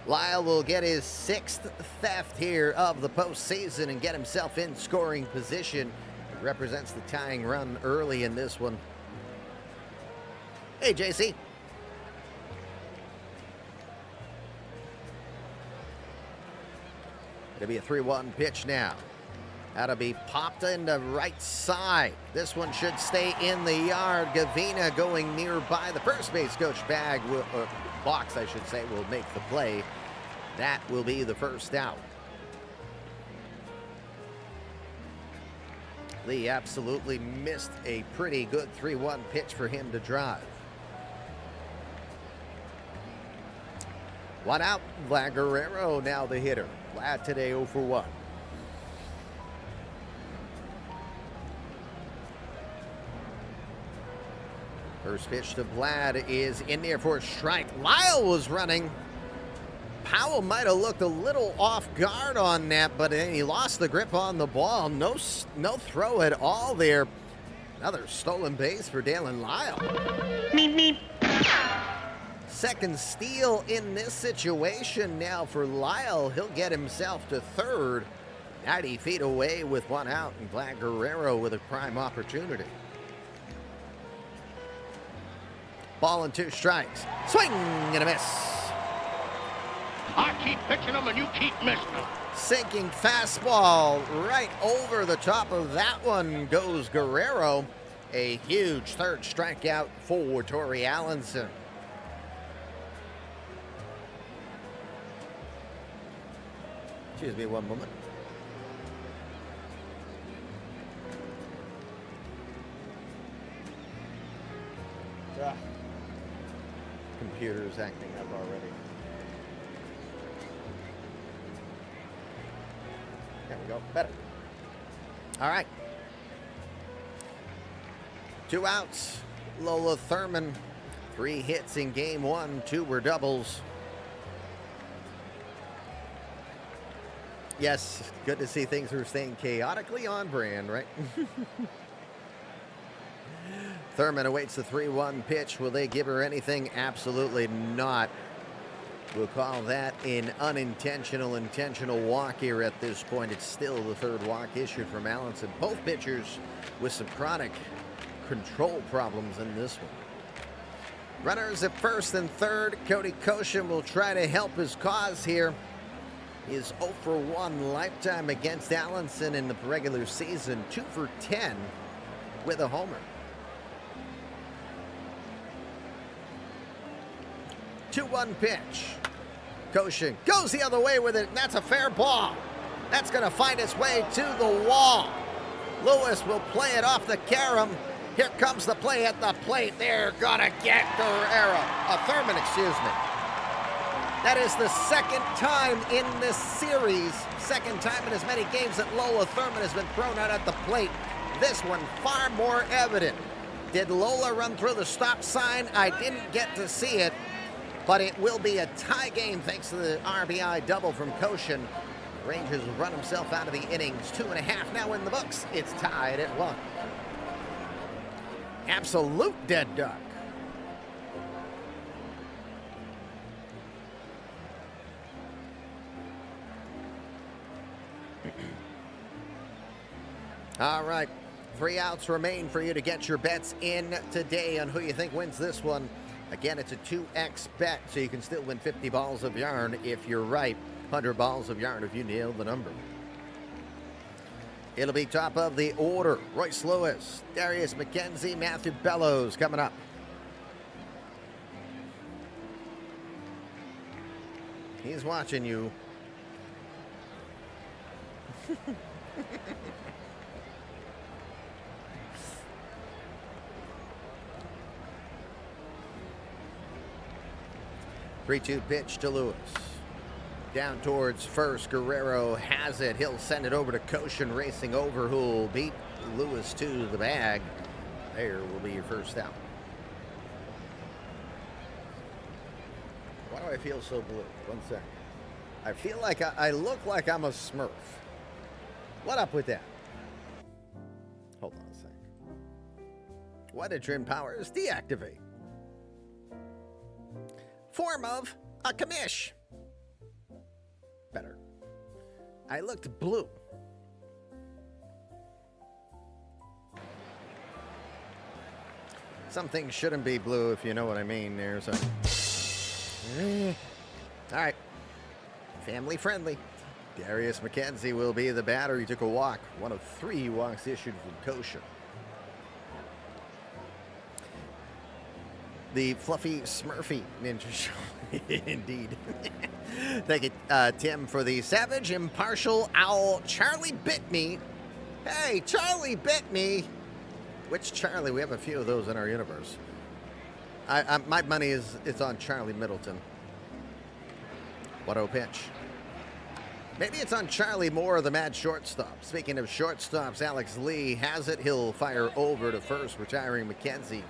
Lyle will get his 6th theft here of the postseason and get himself in scoring position. It represents the tying run early in this one. Hey, JC. It'll be a 3-1 pitch now. That'll be popped into right side. This one should stay in the yard. Gavina going nearby. The first base coach box, I should say, will make the play. That will be the first out. Lee absolutely missed a pretty good 3-1 pitch for him to drive. 1 out. Vlad Guerrero now the hitter. Vlad today 0 for 1. First pitch to Vlad is in there for a strike. Lyle was running. Powell might have looked a little off guard on that, but he lost the grip on the ball. No throw at all there. Another stolen base for Dalen Lyle. Meep, meep. Second steal in this situation now for Lyle. He'll get himself to third. 90 feet away with one out, and Vlad Guerrero with a prime opportunity. Ball and 2 strikes. Swing and a miss. I keep pitching them and you keep missing them. Sinking fastball right over the top of that one goes Guerrero. A huge third strikeout for Torrey Allenson. Excuse me one moment. Computer's acting up already. There we go. Better. All right. 2 outs. Lola Thurman. 3 hits in game 1. 2 were doubles. Yes, good to see things are staying chaotically on brand, right? Thurman awaits the 3-1 pitch. Will they give her anything? Absolutely not. We'll call that an intentional walk here at this point. It's still the 3rd walk issued from Allenson. Both pitchers with some chronic control problems in this one. Runners at first and third. Cody Koshin will try to help his cause here. He is 0 for 1 lifetime against Allenson in the regular season. 2 for 10 with a homer. 2-1 pitch. Koshin goes the other way with it, and that's a fair ball. That's going to find its way to the wall. Lewis will play it off the carom. Here comes the play at the plate. They're going to get Guerrero. Thurman, excuse me. That is the 2nd time in this series, 2nd time in as many games that Lola Thurman has been thrown out at the plate. This one far more evident. Did Lola run through the stop sign? I didn't get to see it. But it will be a tie game thanks to the RBI double from Koshin. Rangers will run himself out of the innings. 2.5 now in the books. It's tied at 1. Absolute dead duck. All right. 3 outs remain for you to get your bets in today on who you think wins this one. Again, it's a 2x bet, so you can still win 50 balls of yarn if you're right. 100 balls of yarn if you nail the number. It'll be top of the order. Royce Lewis, Darius McKenzie, Matthew Bellows coming up. He's watching you. Three-two pitch to Lewis. Down towards first. Guerrero has it. He'll send it over to Koshin, racing over, who'll beat Lewis to the bag. There will be your first out. Why do I feel so blue? 1 second. I feel like I look like I'm a Smurf. What up with that? Hold on a second. Why did Trim Powers deactivate? Form of a commish. Better. I looked blue. Some things shouldn't be blue, if you know what I mean there. So, all right. Family friendly. Darius McKenzie will be the batter. He took a walk. 1 of 3 walks issued from Koshin. The Fluffy Smurfy Ninja Show. Indeed. Thank you, Tim, for the savage, impartial owl. Charlie bit me. Hey, Charlie bit me. Which Charlie? We have a few of those in our universe. My money is on Charlie Middleton. What a pitch. Maybe it's on Charlie Moore, the mad shortstop. Speaking of shortstops, Alex Lee has it. He'll fire over to first, retiring McKenzie.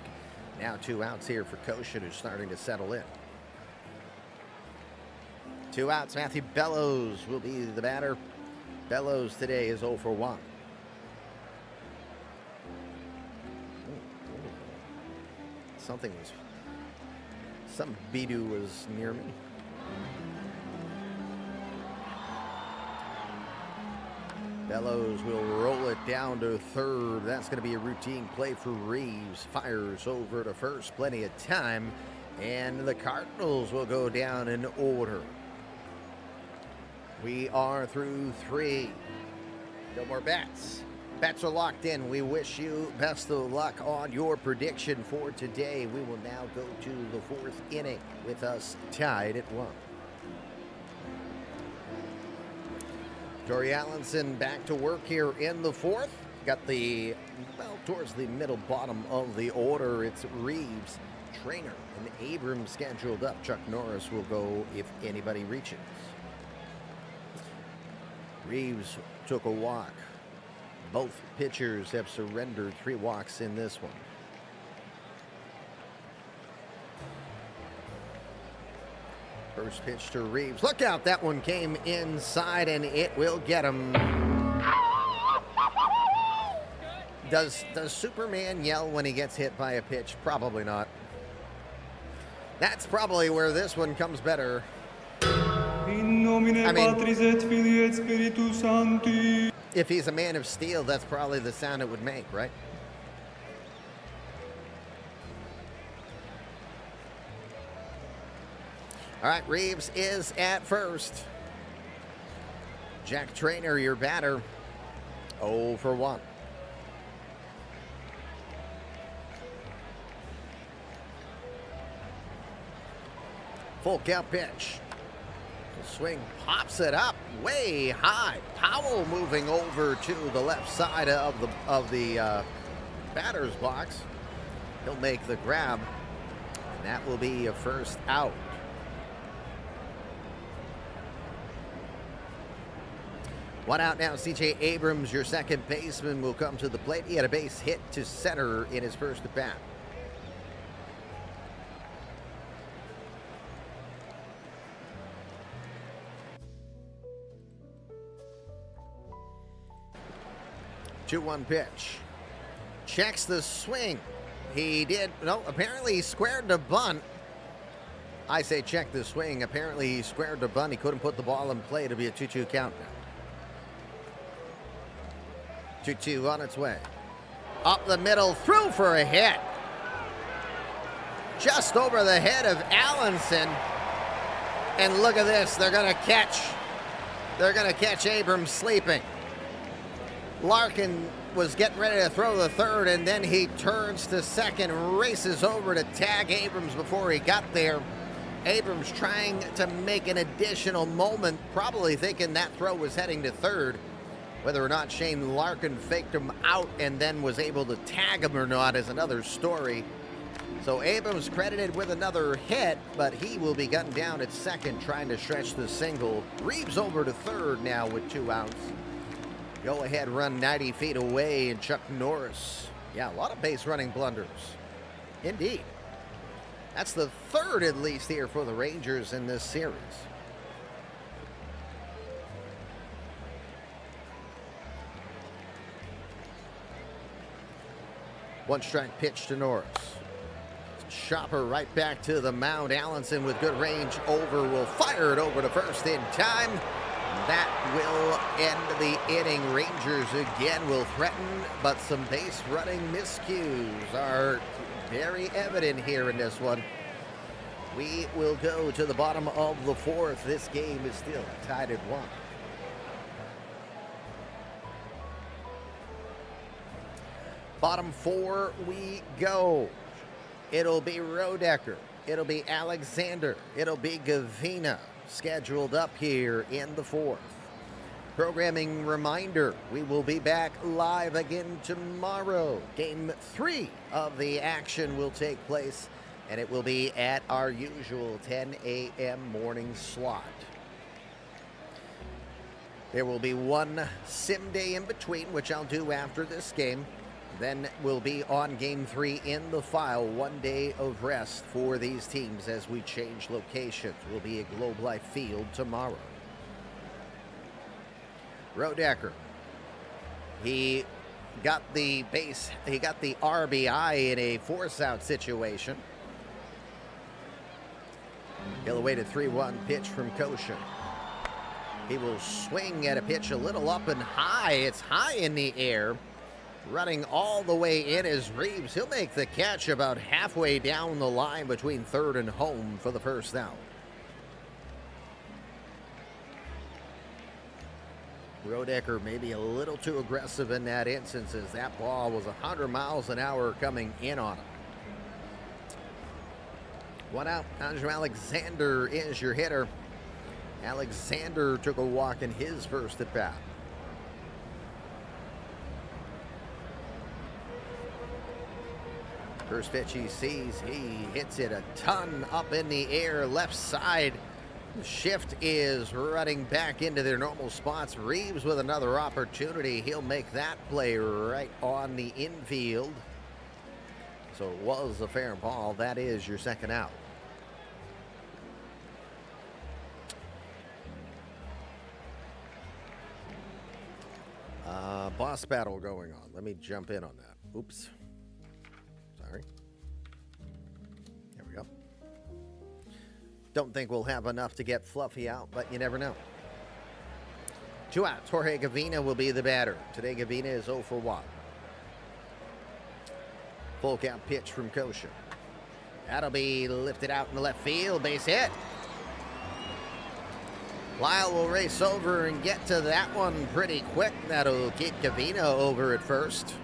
Now 2 outs here for Koshin, who's starting to settle in. 2 outs. Matthew Bellows will be the batter. Bellows today is 0 for 1. Some Bidu was near me. Bellows will roll it down to third. That's going to be a routine play for Reeves. Fires over to first, plenty of time. And the Cardinals will go down in order. We are through 3. No more bets. Bets are locked in. We wish you best of luck on your prediction for today. We will now go to the 4th inning with us tied at 1. Jory Allenson back to work here in the 4th. Got towards the middle bottom of the order. It's Reeves, Trainer, and Abrams scheduled up. Chuck Norris will go if anybody reaches. Reeves took a walk. Both pitchers have surrendered 3 walks in this one. First pitch to Reeves. Look out, that one came inside and it will get him. Does Superman yell when he gets hit by a pitch? Probably not. That's probably where this one comes better. If he's a Man of Steel, that's probably the sound it would make, right? All right, Reeves is at first. Jack Trainer, your batter, 0 for 1. Full count pitch. Swing, pops it up way high. Powell moving over to the left side of the batter's box. He'll make the grab, and that will be a first out. One out now. C.J. Abrams, your second baseman, will come to the plate. He had a base hit to center in his first at bat. Two-one pitch. Checks the swing. He did. No, apparently he squared the bunt. I say check the swing. Apparently he squared the bunt. He couldn't put the ball in play. It'll be a 2-2 count now. 2-2 on its way. Up the middle, through for a hit. Just over the head of Allenson. And look at this. They're going to catch Abrams sleeping. Larkin was getting ready to throw the third, and then he turns to second, races over to tag Abrams before he got there. Abrams trying to make an additional moment, probably thinking that throw was heading to third. Whether or not Shane Larkin faked him out and then was able to tag him or not is another story. So Abrams credited with another hit, but he will be gunned down at second, trying to stretch the single. Reeves over to third now with 2 outs. Go ahead run 90 feet away, and Chuck Norris. Yeah, a lot of base running blunders. Indeed. That's the third at least here for the Rangers in this series. One strike pitch to Norris. Chopper right back to the mound. Allenson with good range over will fire it over to first in time. That will end the inning. Rangers again will threaten, but some base running miscues are very evident here in this one. We will go to the bottom of the 4th. This game is still tied at 1. Bottom 4 we go. It'll be Rodecker. It'll be Alexander. It'll be Gavina. Scheduled up here in the 4th. Programming reminder, we will be back live again tomorrow. Game 3 of the action will take place, and it will be at our usual 10 a.m. morning slot. There will be one sim day in between, which I'll do after this game. Then we'll be on game 3 in the file. 1 day of rest for these teams as we change locations. We'll be at Globe Life Field tomorrow. Rodecker. He got the base. He got the RBI in a force-out situation. He'll await a 3-1 pitch from Koshin. He will swing at a pitch a little up and high. It's high in the air. Running all the way in is Reeves. He'll make the catch about halfway down the line between third and home for the first out. Rodecker maybe a little too aggressive in that instance as that ball was 100 miles an hour coming in on him. 1 out. Andrew Alexander is your hitter. Alexander took a walk in his first at bat. First pitch he sees, he hits it a ton up in the air, left side. The shift is running back into their normal spots. Reeves with another opportunity. He'll make that play right on the infield. So it was a fair ball. That is your second out. Boss battle going on. Let me jump in on that. Oops. Sorry. There we go. Don't think we'll have enough to get Fluffy out, but you never know. 2 outs. Jorge Gavina will be the batter. Today Gavina is 0 for 1. Full count pitch from Koshin. That'll be lifted out in the left field. Base hit. Lyle will race over and get to that one pretty quick. That'll keep Gavina over at first.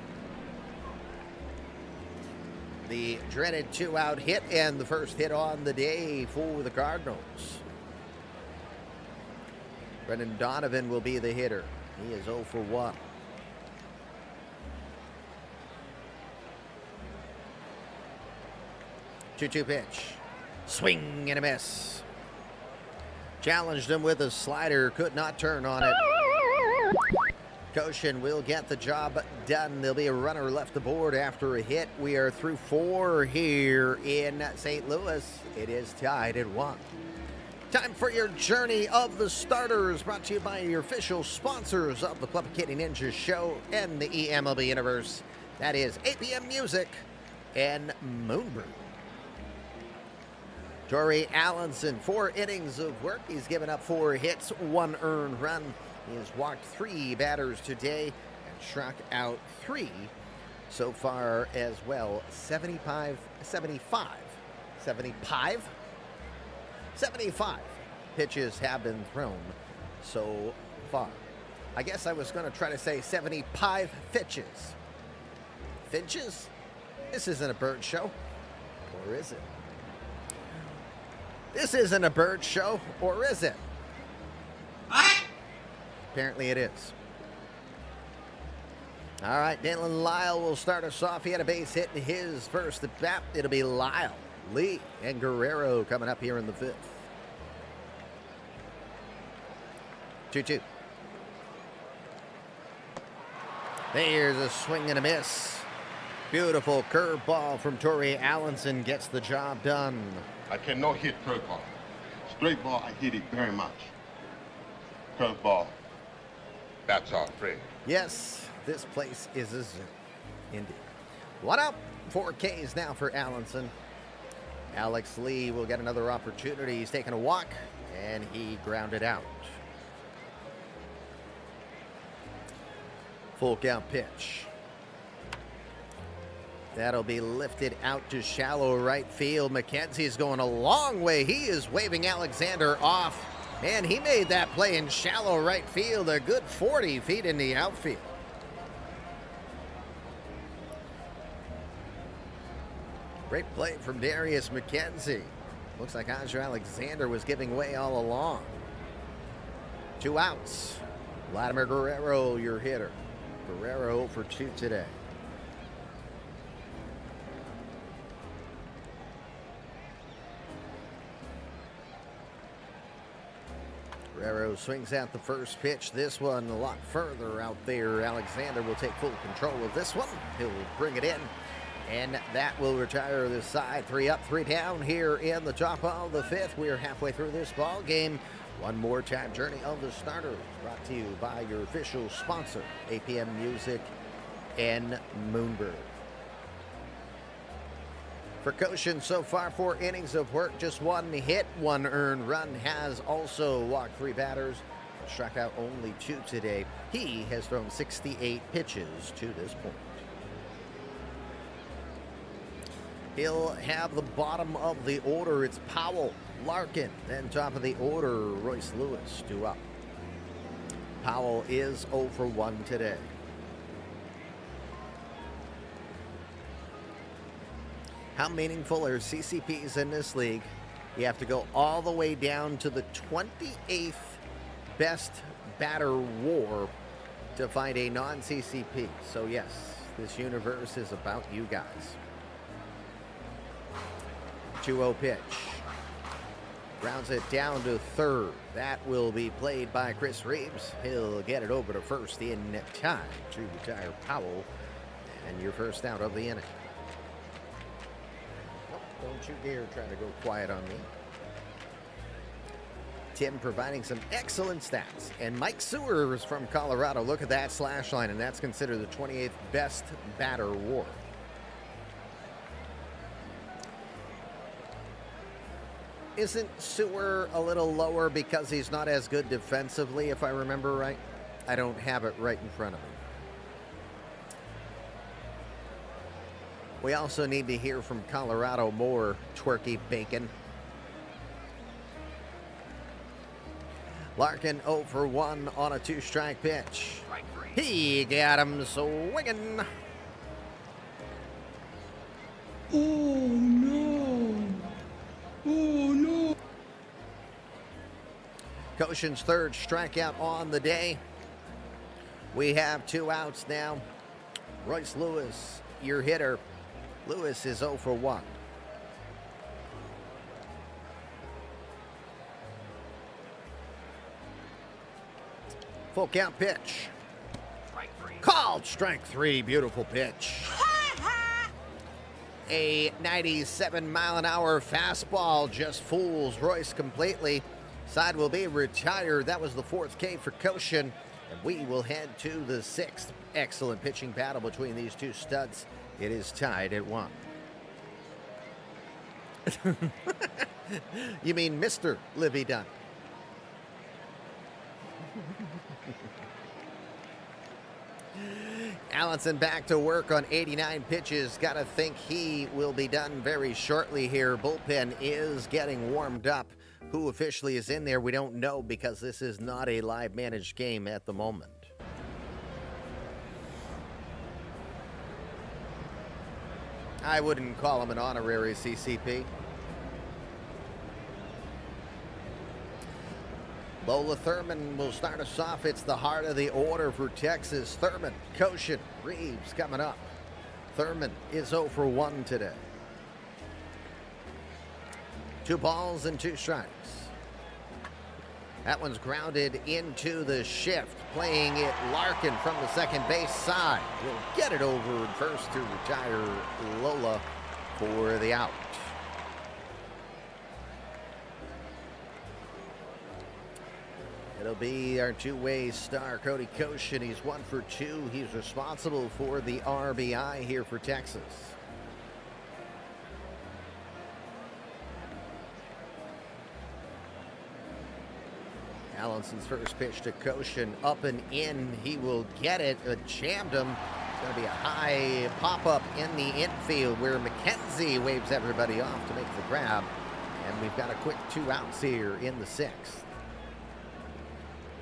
The dreaded 2-out hit and the first hit on the day for the Cardinals. Brendan Donovan will be the hitter. He is 0 for 1. Two-two pitch. Swing and a miss. Challenged him with a slider. Could not turn on it. Koshin will get the job done. There'll be a runner left the board after a hit. We are through 4 here in St. Louis. It is tied at 1. Time for your journey of the starters, brought to you by your official sponsors of the Club Kitty Ninja Show and the eMLB universe. That is APM Music and Moonbrew. Torrey Allenson, 4 innings of work. He's given up 4 hits, 1 earned run. He has walked 3 batters today and struck out 3 so far as well. 75 pitches have been thrown so far. I guess I was going to try to say 75 pitches. Finches? This isn't a bird show, or is it? This isn't a bird show, or is it? Apparently it is. All right, Dylan Lyle will start us off. He had a base hit in his first at bat. It'll be Lyle, Lee, and Guerrero coming up here in the 5th. 2-2. There's a swing and a miss. Beautiful curveball from Torrey Allenson gets the job done. I cannot hit curveball. Straight ball, I hit it very much. Curveball, that's our friend. Yes, this place is a zoo. Indeed. 1 out, 4 Ks now for Allenson. Alex Lee will get another opportunity. He's taking a walk, and he grounded out. Full count pitch. That'll be lifted out to shallow right field. McKenzie's going a long way. He is waving Alexander off. Man, he made that play in shallow right field, a good 40 feet in the outfield. Great play from Darius McKenzie. Looks like Andrew Alexander was giving way all along. 2 outs. Vladimir Guerrero, your hitter. Guerrero for 2 today. Guerrero swings out the first pitch. This one a lot further out there. Alexander will take full control of this one. He'll bring it in, and that will retire this side. 3 up, 3 down here in the top of the 5th. We are halfway through this ball game. One more time journey of the starters, brought to you by your official sponsor, APM Music and Moonbird. For Koshin, so far 4 innings of work, just 1 hit, 1 earned run. Has also walked 3 batters, struck out only 2 today. He has thrown 68 pitches to this point. He'll have the bottom of the order. It's Powell, Larkin, then top of the order, Royce Lewis, 2 up. Powell is 0 for 1 today. How meaningful are CCPs in this league? You have to go all the way down to the 28th best batter WAR to find a non-CCP. So yes, this universe is about you guys. 2-0 pitch. Grounds it down to third. That will be played by Chris Reeves. He'll get it over to first in time to retire Powell. And your first out of the inning. Don't you dare try to go quiet on me. Tim providing some excellent stats. And Mike Sewers from Colorado. Look at that slash line, and that's considered the 28th best batter WAR. Isn't Sewer a little lower because he's not as good defensively, if I remember right? I don't have it right in front of me. We also need to hear from Colorado more, Twerky Bacon. Larkin 0 for 1 on a 2-strike pitch. He got him swinging. Oh no! Oh no! Koshin's 3rd strikeout on the day. We have 2 outs now. Royce Lewis, your hitter. Lewis is 0 for 1. Full count pitch. Called strike 3. Beautiful pitch. A 97-mile-an-hour fastball just fools Royce completely. Side will be retired. That was the 4th K for Koshin. And we will head to the 6th. Excellent pitching battle between these 2 studs. It is tied at 1. You mean Mr. Livy Dunn? Allenson back to work on 89 pitches. Got to think he will be done very shortly here. Bullpen is getting warmed up. Who officially is in there, we don't know because this is not a live managed game at the moment. I wouldn't call him an honorary CCP. Lola Thurman will start us off. It's the heart of the order for Texas. Thurman, Koshin, Reeves coming up. Thurman is 0 for 1 today. 2 balls and 2 strikes. That one's grounded into the shift. Playing it Larkin from the second base side. Will get it over first to retire Lola for the out. It'll be our 2-way star, Cody Koshin. He's 1 for 2. He's responsible for the RBI here for Texas. Allenson's first pitch to Koshin, up and in. He will get it. Jammed him. It's going to be a high pop-up in the infield where McKenzie waves everybody off to make the grab. And we've got a quick 2 outs here in the 6th.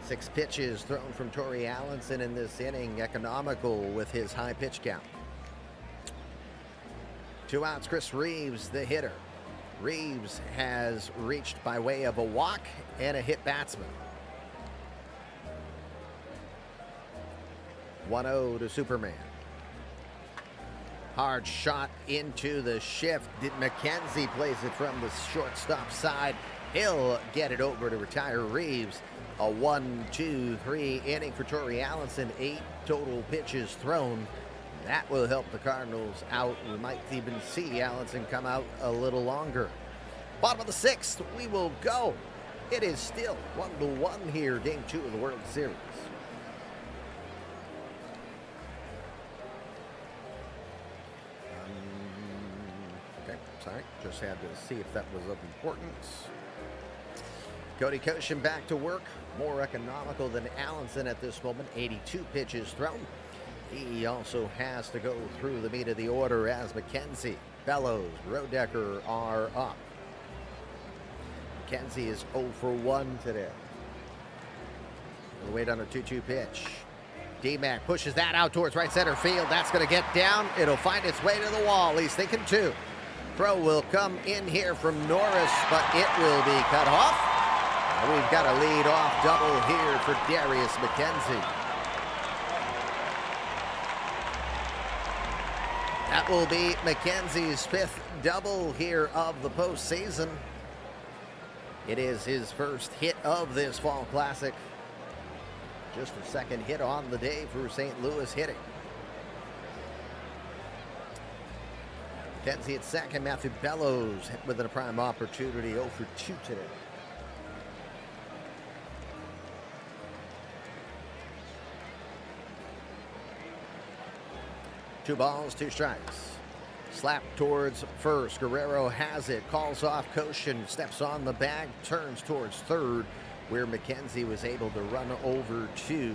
6 pitches thrown from Torrey Allenson in this inning. Economical with his high pitch count. 2 outs, Chris Reeves, the hitter. Reeves has reached by way of a walk and a hit batsman. 1-0 to Superman. Hard shot into the shift. McKenzie plays it from the shortstop side. He'll get it over to retire Reeves. A 1-2-3 inning for Torrey Allenson. 8 total pitches thrown. That will help the Cardinals out. We might even see Allenson come out a little longer. Bottom of the 6th, we will go. It is still 1-1 here, Game 2 of the World Series. Okay, sorry. Just had to see if that was of importance. Cody Koshin back to work. More economical than Allenson at this moment. 82 pitches thrown. He also has to go through the meat of the order as McKenzie, Bellows, Rodecker are up. McKenzie is 0 for 1 today. We'll wait on a 2-2 pitch. D-Mac pushes that out towards right center field. That's going to get down. It'll find its way to the wall. He's thinking 2. Throw will come in here from Norris, but it will be cut off. We've got a lead-off double here for Darius McKenzie. That will be McKenzie's 5th double here of the postseason. It is his first hit of this Fall Classic. Just the 2nd hit on the day for St. Louis hitting. McKenzie at 2nd. Matthew Bellows with a prime opportunity. 0 for 2 today. Two balls, 2 strikes. Slap towards first. Guerrero has it. Calls off Koshin. Steps on the bag. Turns towards third, where McKenzie was able to run over to.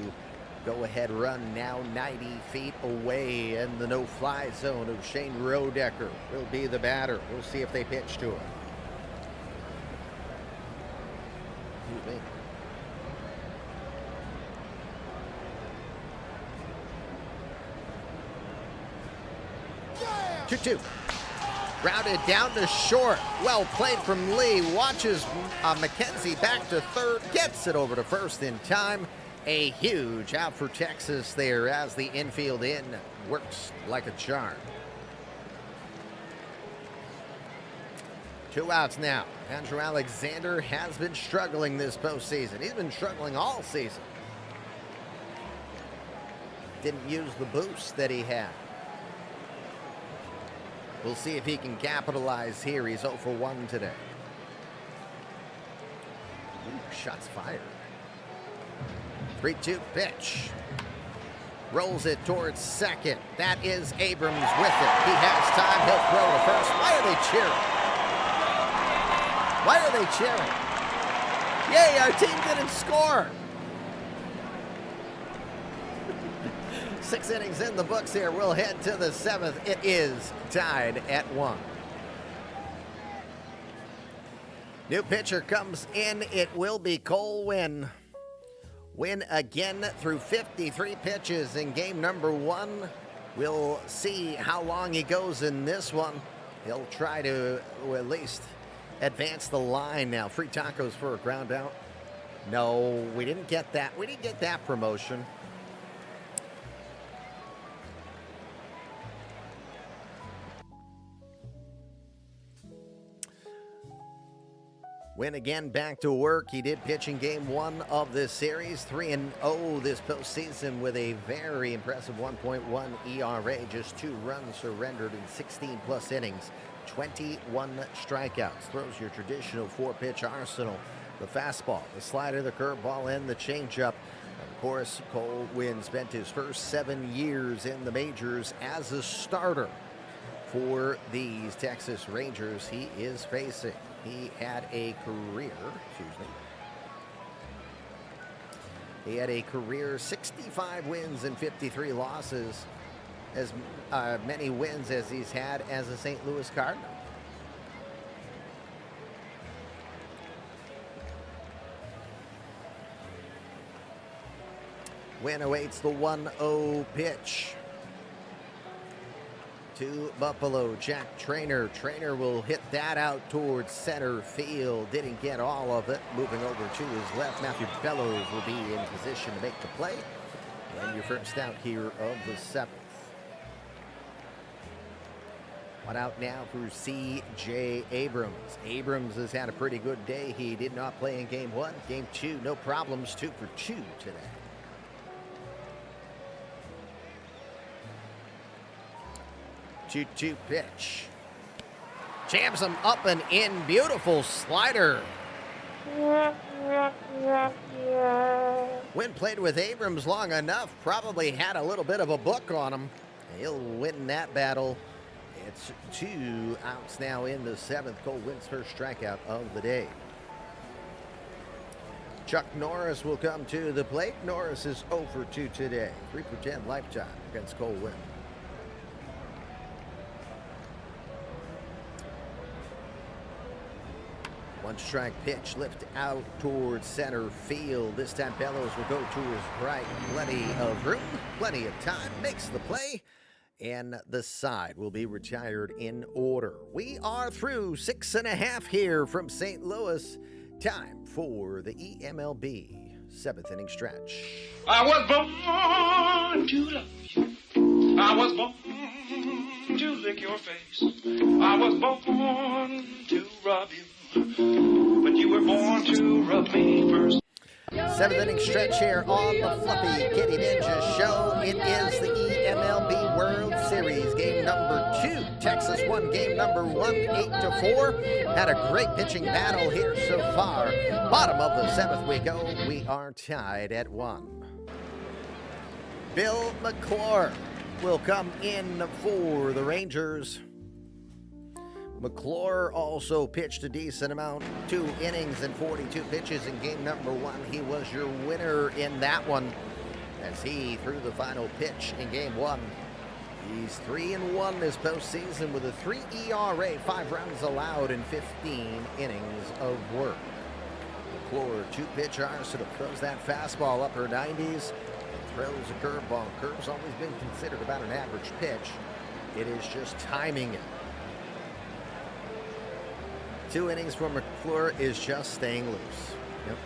Go-ahead run now 90 feet away in the no-fly zone of Shane Rodecker. Will be the batter. We'll see if they pitch to him. Excuse me. 2-2. Rounded down to short. Well played from Lee. Watches McKenzie back to third. Gets it over to first in time. A huge out for Texas there as the infield in works like a charm. 2 outs now. Andrew Alexander has been struggling this postseason. He's been struggling all season. Didn't use the boost that he had. We'll see if he can capitalize here. He's 0 for 1 today. Ooh, shots fired. 3-2 pitch. Rolls it towards second. That is Abrams with it. He has time. He'll throw to first. Why are they cheering? Why are they cheering? Yay, our team didn't score. 6 innings in the books here. We'll head to the 7th. It is tied at 1. New pitcher comes in. It will be Cole Winn. Win again through 53 pitches in game number 1. We'll see how long he goes in this one. He'll try to at least advance the line now. Free tacos for a ground out. No, we didn't get that. We didn't get that promotion. Win again, back to work. He did pitch in game 1 of this series. 3-0 this postseason with a very impressive 1.1 ERA. Just 2 runs surrendered in 16 plus innings. 21 strikeouts. Throws your traditional 4-pitch arsenal. The fastball, the slider, the curveball, and the changeup. Of course, Cole Winn spent his first 7 years in the majors as a starter for these Texas Rangers. He is facing. He had a career, He had a career 65 wins and 53 losses, as many wins as he's had as a St. Louis Cardinal. Winn awaits the 1-0 pitch to Buffalo. Jack Trainer. Trainer will hit that out towards center field. Didn't get all of it. Moving over to his left, Matthew Bellows will be in position to make the play. And your first out here of the 7th. One out now for C.J. Abrams. Abrams has had a pretty good day. He did not play in game 1. Game 2, no problems. 2 for 2 today. 2-2 pitch. Jams him up and in. Beautiful slider. When played with Abrams long enough, probably had a little bit of a book on him. He'll win that battle. It's 2 outs now in the 7th. Cole wins first strikeout of the day. Chuck Norris will come to the plate. Norris is 0 for 2 today. 3 for 10 lifetime against Cole Winn. One strike pitch, lift out towards center field. This time Bellows will go to his right. Plenty of room, plenty of time. Makes the play, and the side will be retired in order. We are through 6.5 here from St. Louis. Time for the eMLB 7th inning stretch. I was born to love you. I was born to lick your face. I was born to rob you. But you were born to rub me first. 7th inning stretch here on the Fluffy Kitty Ninja Show. It is the eMLB World Series. Game number 2. Texas won game number 1, 8-4. Had a great pitching battle here so far. Bottom of the 7th we go. We are tied at 1. Bill McClure will come in for the Rangers. McClure also pitched a decent amount, 2 innings and 42 pitches in game number 1. He was your winner in that one as he threw the final pitch in game 1. He's 3-1 this postseason with a 3 ERA, 5 runs allowed in 15 innings of work. McClure, 2-pitch arsenal, throws that fastball upper 90s, and throws a curveball. Curve's always been considered about an average pitch. It is just timing it. 2 innings for McClure is just staying loose. Yep.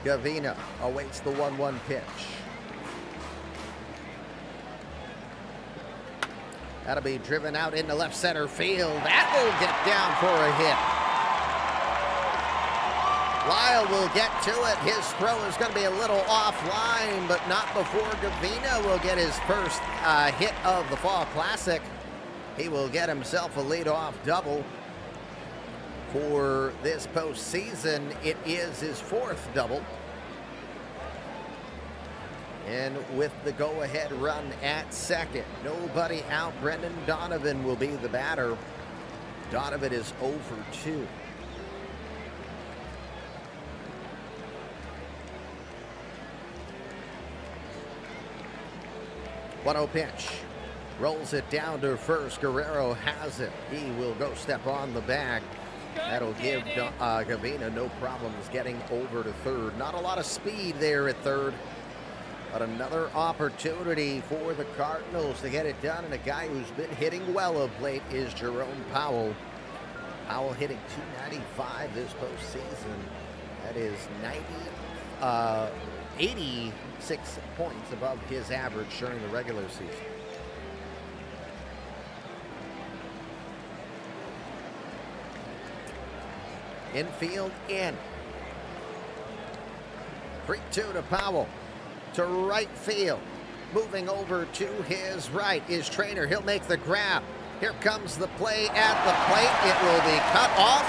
Gavina awaits the 1-1 pitch. That'll be driven out into left center field. That will get down for a hit. Lyle will get to it. His throw is going to be a little offline, but not before Gavina will get his first hit of the Fall Classic. He will get himself a leadoff double for this postseason. It is his 4th double. And with the go-ahead run at second, nobody out. Brendan Donovan will be the batter. Donovan is 0 for 2. 1-0 pitch. Rolls it down to first. Guerrero has it. He will go step on the bag. That'll give Gavina no problems getting over to third. Not a lot of speed there at third. But another opportunity for the Cardinals to get it done. And a guy who's been hitting well of late is Jerome Powell. Powell hitting .295 this postseason. That is 86 points above his average during the regular season. Infield in. 3-2 to Powell. To right field. Moving over to his right is Trainer. He'll make the grab. Here comes the play at the plate. It will be cut off.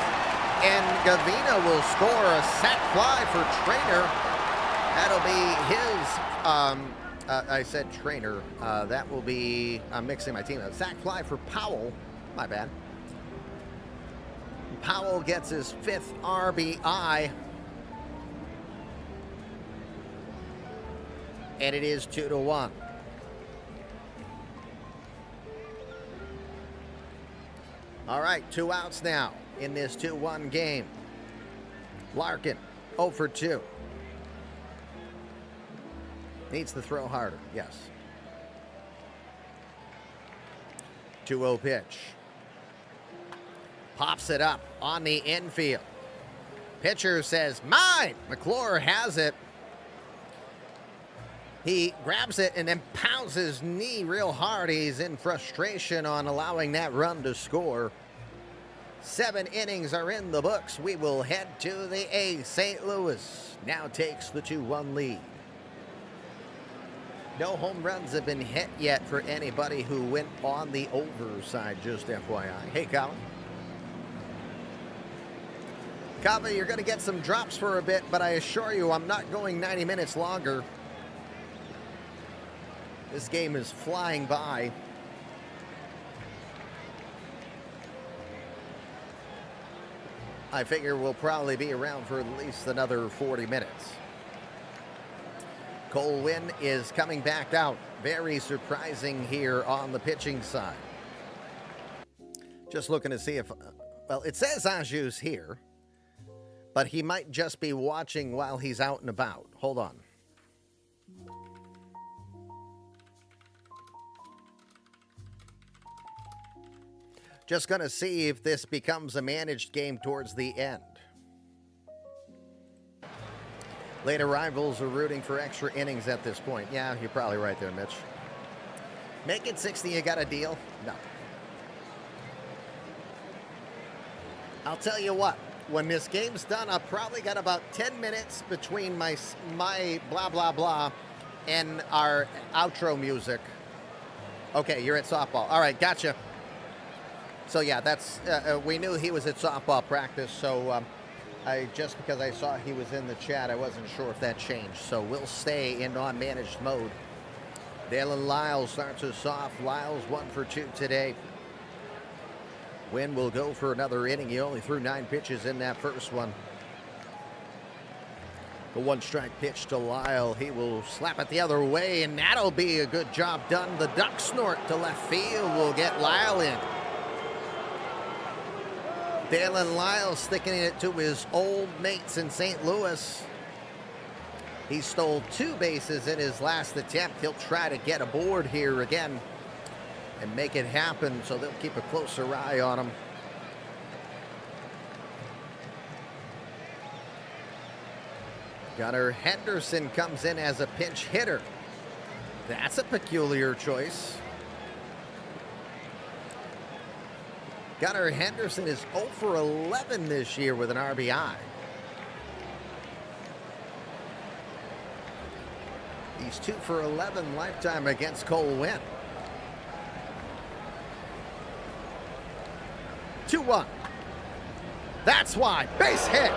And Gavina will score a sac fly for Trainer. That'll be his, I said Trainer. That will be, I'm mixing my team. A sac fly for Powell. My bad. Powell gets his 5th RBI. And it is 2-1. All right, 2 outs now in this 2-1 game. Larkin, 0 for 2. Needs to throw harder, yes. 2-0 pitch. Pops it up on the infield. Pitcher says, mine! McClure has it. He grabs it and then pounds his knee real hard. He's in frustration on allowing that run to score. 7 innings are in the books. We will head to the 8th. St. Louis now takes the 2-1 lead. No home runs have been hit yet for anybody who went on the over side, just FYI. Hey, Colin. Kava, you're going to get some drops for a bit, but I assure you I'm not going 90 minutes longer. This game is flying by. I figure we'll probably be around for at least another 40 minutes. Cole Winn is coming back out. Very surprising here on the pitching side. Just looking to see if, well, it says Anjou's here, but he might just be watching while he's out and about. Hold on. Just going to see if this becomes a managed game towards the end. Later rivals are rooting for extra innings at this point. Yeah, you're probably right there, Mitch. Make it 60, you got a deal? No. I'll tell you what, when this game's done, I've probably got about 10 minutes between my blah, blah, blah and our outro music. Okay, you're at softball. All right, gotcha. So, yeah, that's we knew he was at softball practice, so just because I saw he was in the chat, I wasn't sure if that changed. So we'll stay in non-managed mode. Dalen Lyles starts us off. Lyles 1 for 2 today. Wynn will go for another inning. He only threw 9 pitches in that first one. The 1-strike pitch to Lyle. He will slap it the other way, and that'll be a good job done. The duck snort to left field will get Lyle in. Dalen Lyles sticking it to his old mates in St. Louis. He stole 2 bases in his last attempt. He'll try to get aboard here again and make it happen, so they'll keep a closer eye on him. Gunnar Henderson comes in as a pinch hitter. That's a peculiar choice. Gunnar Henderson is 0 for 11 this year with an RBI. He's 2 for 11 lifetime against Cole Winn. 2-1. That's why. Base hit.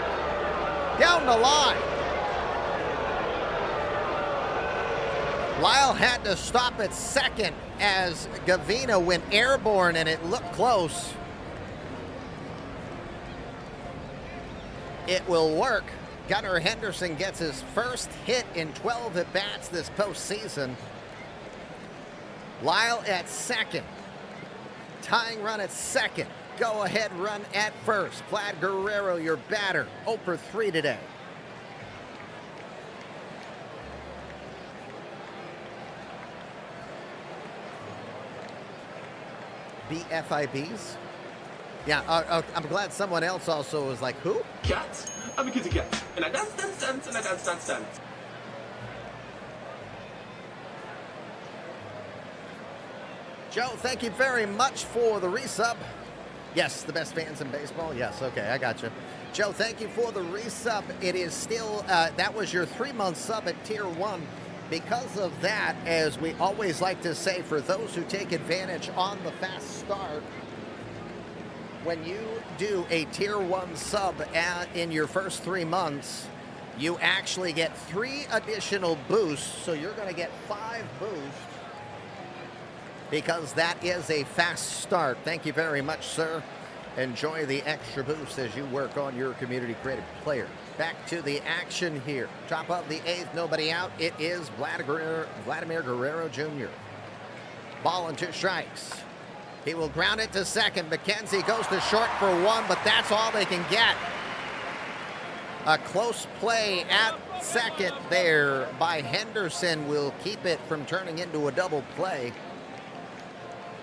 Down the line. Lyle had to stop at second as Gavina went airborne, and it looked close. It will work. Gunnar Henderson gets his first hit in 12 at-bats this postseason. Lyle at second. Tying run at second. Go-ahead run at first. Vlad Guerrero, your batter, 0 for 3 today. BFIBs? Yeah, I'm glad someone else also was like, who? Cat, I'm a kitty cat. And I dance, and I dance. Joe, thank you very much for the resub. Yes, the best fans in baseball. Yes, okay, I got you. Joe, thank you for the resub. It is still, that was your 3-month sub at Tier 1. Because of that, as we always like to say, for those who take advantage on the fast start, when you do a Tier 1 sub in your first 3 months, you actually get 3 additional boosts. So you're going to get 5 boosts because that is a fast start. Thank you very much, sir. Enjoy the extra boost as you work on your community creative player. Back to the action here. Top of the 8th, nobody out. It is Vladimir Guerrero Jr. Ball and 2 strikes. He will ground it to second. McKenzie goes to short for 1, but that's all they can get. A close play at second there by Henderson will keep it from turning into a double play.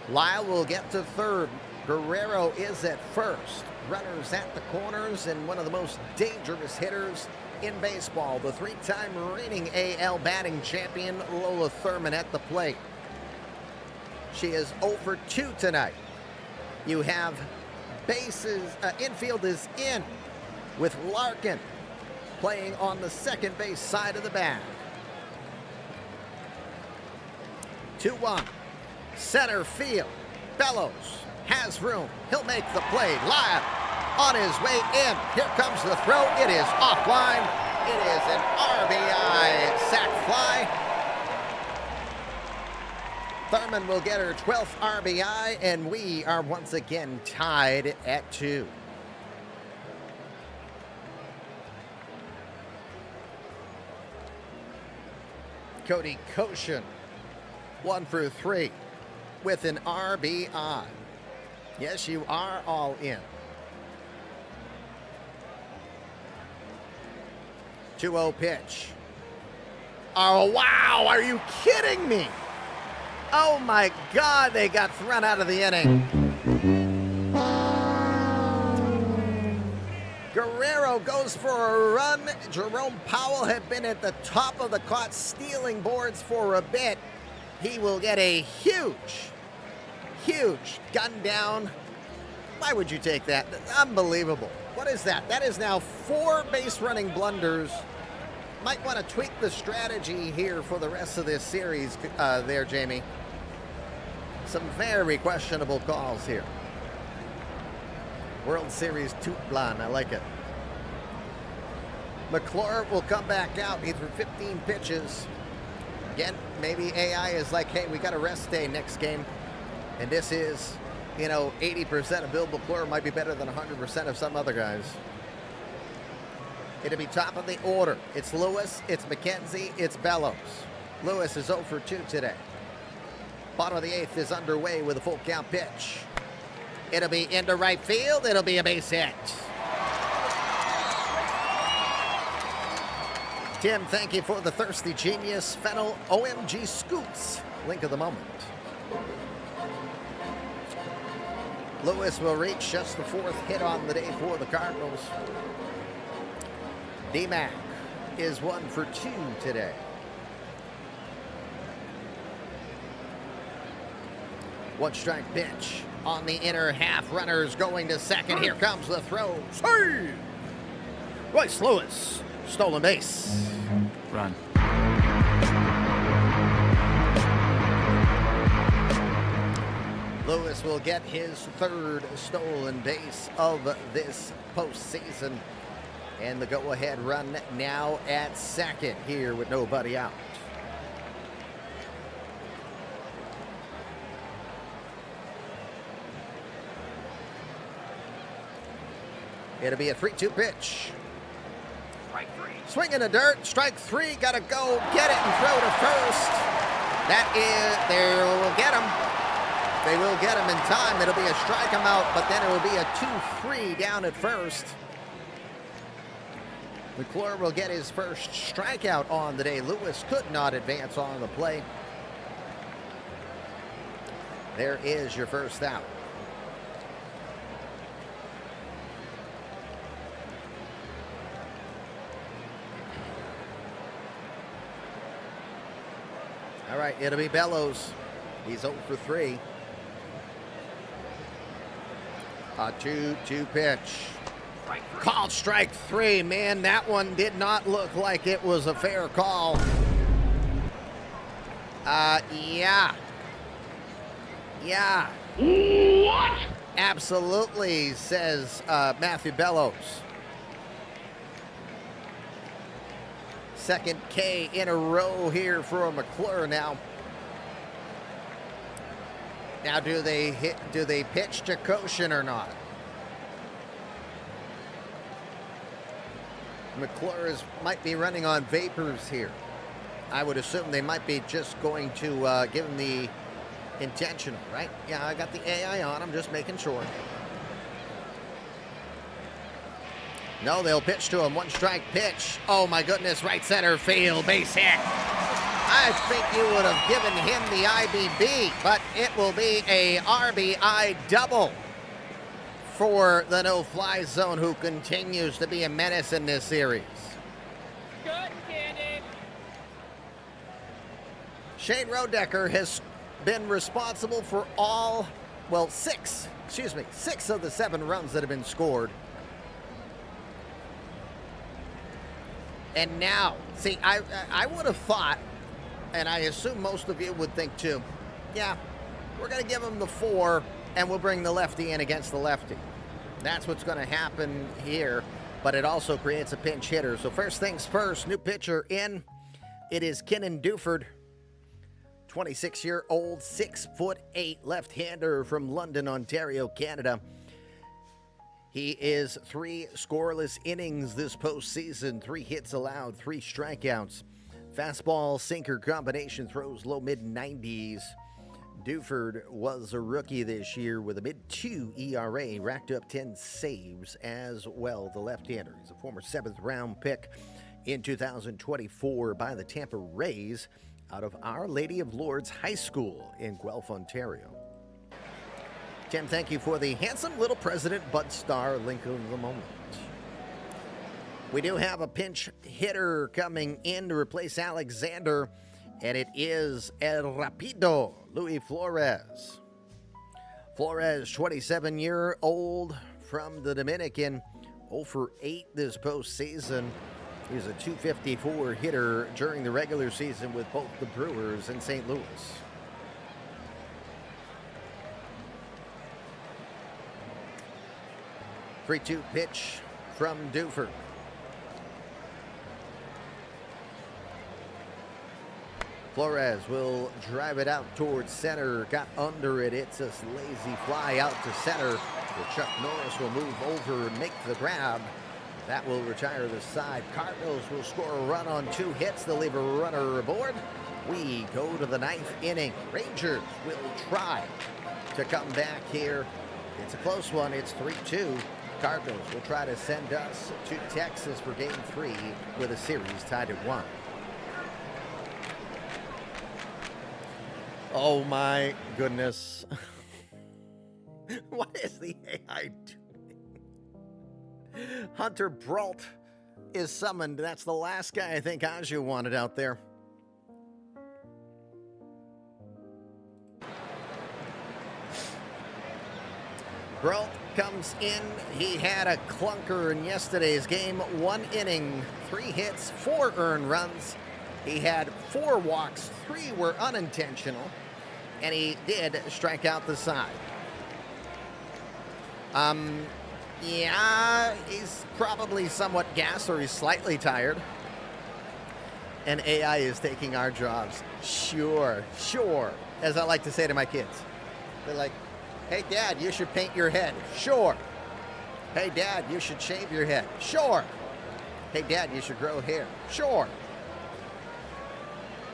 Lyle will get to third. Guerrero is at first. Runners at the corners, and one of the most dangerous hitters in baseball, the 3-time reigning AL batting champion, Lola Thurman, at the plate. She is 0 for 2 tonight. You have infield is in with Larkin playing on the second base side of the bag. 2-1. Center field. Bellows has room. He'll make the play live on his way in. Here comes the throw. It is offline. It is an RBI sac fly. Thurman will get her 12th RBI, and we are once again tied at 2. Cody Koshin, 1 for 3 with an RBI. Yes, you are all in. 2-0 pitch. Oh, wow, are you kidding me? Oh my God, they got thrown out of the inning. Guerrero goes for a run. Jerome Powell had been at the top of the caught stealing boards for a bit. He will get a huge gun down. Why would you take that? Unbelievable. What is that? That is now 4 base running blunders. Might want to tweak the strategy here for the rest of this series there, Jamie. Some very questionable calls here. World Series tout blanc. I like it. McClure will come back out. He threw 15 pitches. Again, maybe AI is like, hey, we got a rest day next game. And this is, 80% of Bill McClure might be better than 100% of some other guys. It'll be top of the order. It's Lewis, it's McKenzie, it's Bellows. Lewis is 0 for 2 today. Bottom of the 8th is underway with a full count pitch. It'll be into right field. It'll be a base hit. Tim, thank you for the Thirsty Genius Fennel OMG Scoops. Link of the moment. Lewis will reach just the 4th hit on the day for the Cardinals. D-Mac is 1 for 2 today. One strike pitch on the inner half. Runners going to second. Here comes the throw. Save! Royce Lewis, stolen base. Run. Lewis will get his 3rd stolen base of this postseason. And the go-ahead run now at second here with nobody out. It'll be a 3-2 pitch. Strike 3. Swing in the dirt. Strike 3. Got to go get it and throw to first. They will get him. They will get him in time. It'll be a strike him out, but then it will be a 2-3 down at first. McClure will get his first strikeout on the day. Lewis could not advance on the play. There is your first out. All right, it'll be Bellows. He's 0 for 3. A 2-2 pitch. Called strike 3. Man, that one did not look like it was a fair call. Yeah. What? Absolutely, says Matthew Bellows. Second K in a row here for McClure now. Now, do they pitch to Koshin or not? McClure might be running on vapors here. I would assume they might be just going to give him the intentional, right? Yeah, I got the AI on. I'm just making sure. No, they'll pitch to him. 1 strike pitch. Oh, my goodness. Right center field. Base hit. I think you would have given him the IBB, but it will be a RBI double for the no-fly zone, who continues to be a menace in this series. Shane Rodecker has been responsible for six of the 7 runs that have been scored. And now, see, I would have thought, and I assume most of you would think too, yeah, we're going to give him the 4, and we'll bring the lefty in against the lefty. That's what's going to happen here, but it also creates a pinch hitter. So first things first, new pitcher in. It is Kinnan Duford, 26-year-old, 6'8" left-hander from London, Ontario, Canada. He is 3 scoreless innings this postseason, 3 hits allowed, 3 strikeouts. Fastball sinker combination throws low mid-90s. Duford was a rookie this year with a mid-2 ERA, racked up 10 saves as well. The left-hander, he's a former 7th round pick in 2024 by the Tampa Rays out of Our Lady of Lourdes High School in Guelph, Ontario. Tim, thank you for the handsome little President Bud Starr link of the moment. We do have a pinch hitter coming in to replace Alexander, and it is El Rapido, Luis Flores. Flores, 27-year-old from the Dominican, 0 for 8 this postseason. He's a .254 hitter during the regular season with both the Brewers and St. Louis. Three-2 pitch from Duford. Flores will drive it out towards center. Got under it. It's a lazy fly out to center. Chuck Norris will move over and make the grab. That will retire the side. Cardinals will score a run on 2 hits. They'll leave a runner aboard. We go to the 9th inning. Rangers will try to come back here. It's a close one. It's 3-2. Cardinals will try to send us to Texas for Game 3 with a series tied at 1. Oh my goodness. What is the AI doing? Hunter Brault is summoned. That's the last guy I think Aju wanted out there. Brault comes in. He had a clunker in yesterday's game. 1 inning, 3 hits, 4 earned runs. He had 4 walks, 3 were unintentional, and he did strike out the side. Yeah, he's probably somewhat gassed or he's slightly tired. And AI is taking our jobs. Sure. As I like to say to my kids. They're like, hey, Dad, you should paint your head. Sure. Hey, Dad, you should shave your head. Sure. Hey, Dad, you should grow hair. Sure.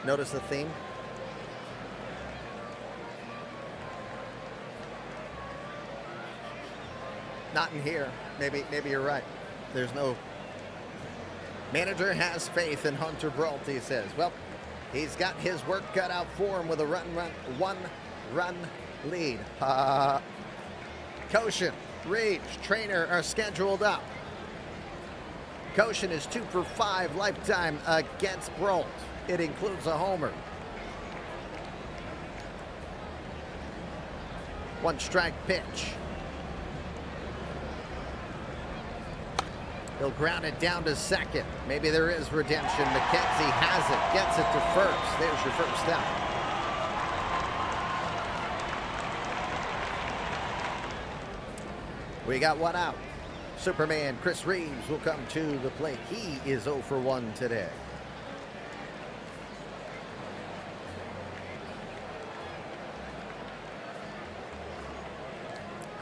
Notice the theme? Not in here. Maybe you're right. There's no... Manager has faith in Hunter Brault, he says. Well, he's got his work cut out for him with a 1-run lead. Koshin, Reeves, Trainer are scheduled up. Koshin is 2 for 5 lifetime against Brault. It includes a homer. 1-strike pitch. He'll ground it down to second. Maybe there is redemption. McKenzie has it. Gets it to first. There's your first out. We got 1 out. Superman Chris Reeves will come to the plate. He is 0 for 1 today.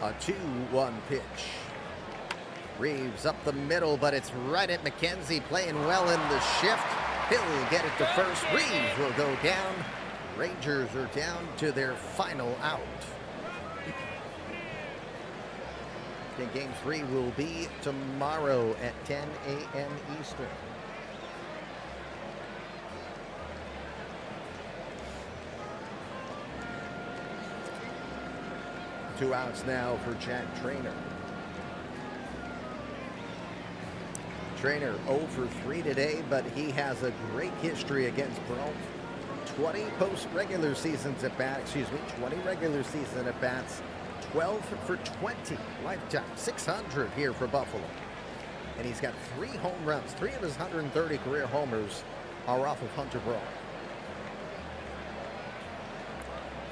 A 2-1 pitch. Reeves up the middle, but it's right at McKenzie, playing well in the shift. He'll get it to first. Reeves will go down. Rangers are down to their final out. And Game 3 will be tomorrow at 10 a.m. Eastern. Two outs now for Jack Trainer. Trainer 0 for 3 today, but he has a great history against Brault. 20 regular season at bats, 12 for 20 lifetime, 600 here for Buffalo. And he's got 3 home runs. 3 of his 130 career homers are off of Hunter Brock.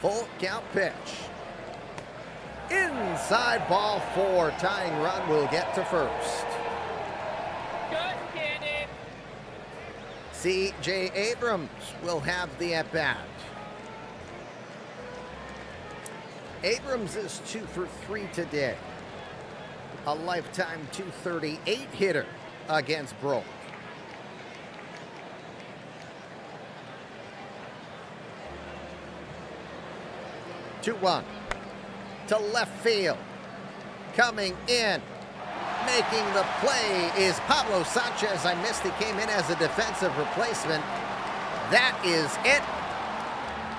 Full count pitch. Inside, ball 4. Tying run will get to first. C.J. Abrams will have the at-bat. Abrams is 2 for 3 today. A lifetime 238 hitter against Brock. 2-1 to left field. Coming in, making the play is Pablo Sanchez. I missed, he came in as a defensive replacement. That is it.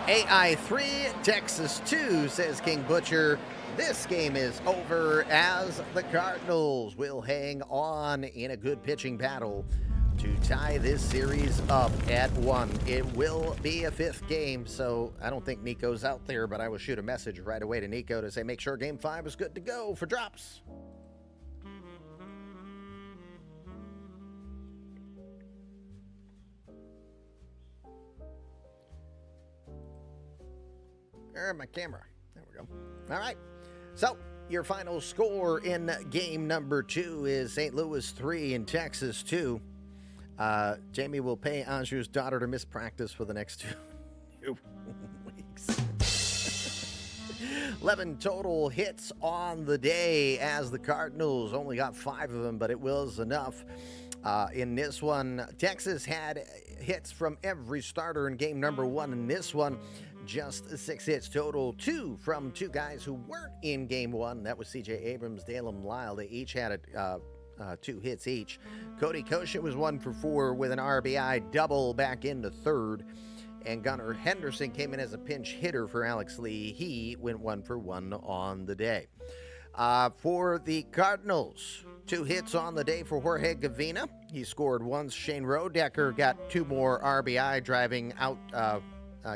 AI 3, Texas 2, says King Butcher. This game is over as the Cardinals will hang on in a good pitching battle to tie this series up at 1. It will be a 5th game, so I don't think Nico's out there, but I will shoot a message right away to Nico to say make sure Game 5 is good to go for drops. There, my camera. There we go. All right. So, your final score in game number 2 is St. Louis 3 and Texas 2. Jamie will pay Anju's daughter to miss practice for the next 2 weeks. 11 total hits on the day as the Cardinals only got 5 of them, but it was enough. In this one, Texas had hits from every starter in game number 1. In this one, just 6 hits total, 2 from 2 guys who weren't in game 1. That was C.J. Abrams, Dalem Lyle. They each had 2 hits each. Cody Kosha was 1 for 4 with an RBI double back in the 3rd. And Gunnar Henderson came in as a pinch hitter for Alex Lee. He went 1 for 1 on the day. For the Cardinals, 2 hits on the day for Jorge Gavina. He scored once. Shane Rodecker got 2 more RBI, driving out,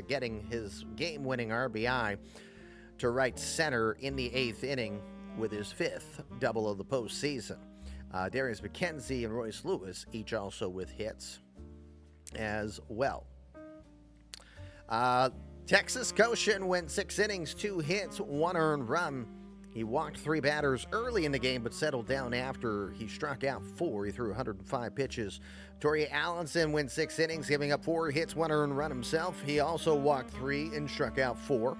getting his game-winning RBI to right center in the 8th inning with his 5th double of the postseason. Darius McKenzie and Royce Lewis each also with hits as well. Texas Koshin went 6 innings, 2 hits, 1 earned run. He walked 3 batters early in the game, but settled down after he struck out 4. He threw 105 pitches. Torrey Allenson went 6 innings, giving up 4 hits, 1 earned run himself. He also walked 3 and struck out 4.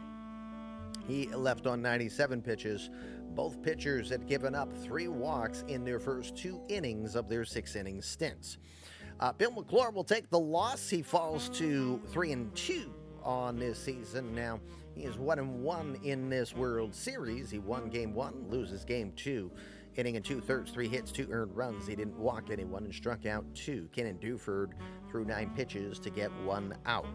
He left on 97 pitches. Both pitchers had given up 3 walks in their first 2 innings of their 6-inning stints. Bill McClure will take the loss. He falls to 3-2 on this season. Now, he is 1-1 in this World Series. He won game 1, loses game 2. Inning and 2/3, 3 hits, 2 earned runs. He didn't walk anyone and struck out 2. Kenan Duford threw 9 pitches to get 1 out.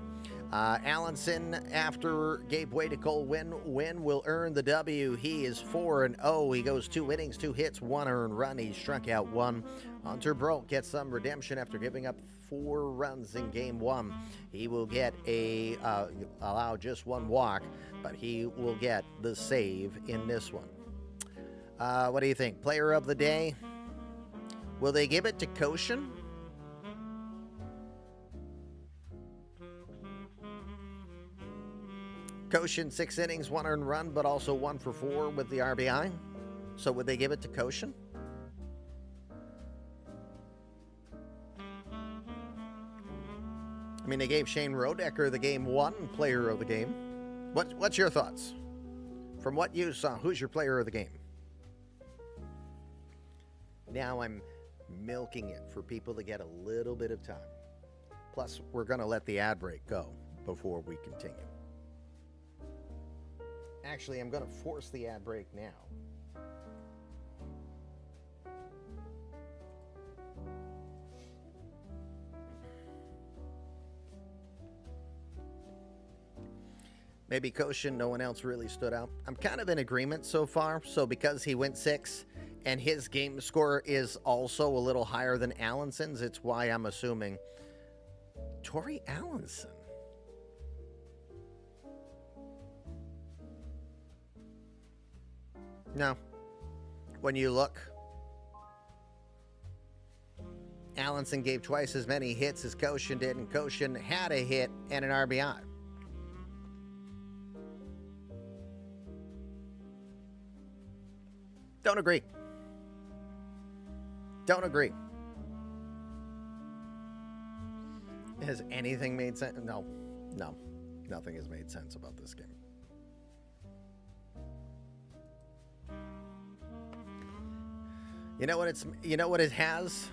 Allenson, after Gabe Wadicole win, will earn the W. He is 4-0. He goes 2 innings, 2 hits, 1 earned run. He struck out 1. Hunter Brock gets some redemption after giving up 4 runs in game 1. He will get allow just 1 walk, but he will get the save in this one. What do you think? Player of the day? Will they give it to Koshin? Koshin, 6 innings, 1 earned run, but also 1 for 4 with the RBI. So would they give it to Koshin? I mean, they gave Shane Rodecker the game 1 player of the game. What's your thoughts? From what you saw, who's your player of the game? Now I'm milking it for people to get a little bit of time. Plus, we're going to let the ad break go before we continue. Actually, I'm going to force the ad break now. Maybe Koshin, no one else really stood out. I'm kind of in agreement so far. So because he went 6 and his game score is also a little higher than Allenson's, it's why I'm assuming Torrey Allenson. No. When you look, Allenson gave twice as many hits as Koshin did, and Koshin had a hit and an RBI. Don't agree. Don't agree. Has anything made sense? No. No. Nothing has made sense about this game. You know what it has?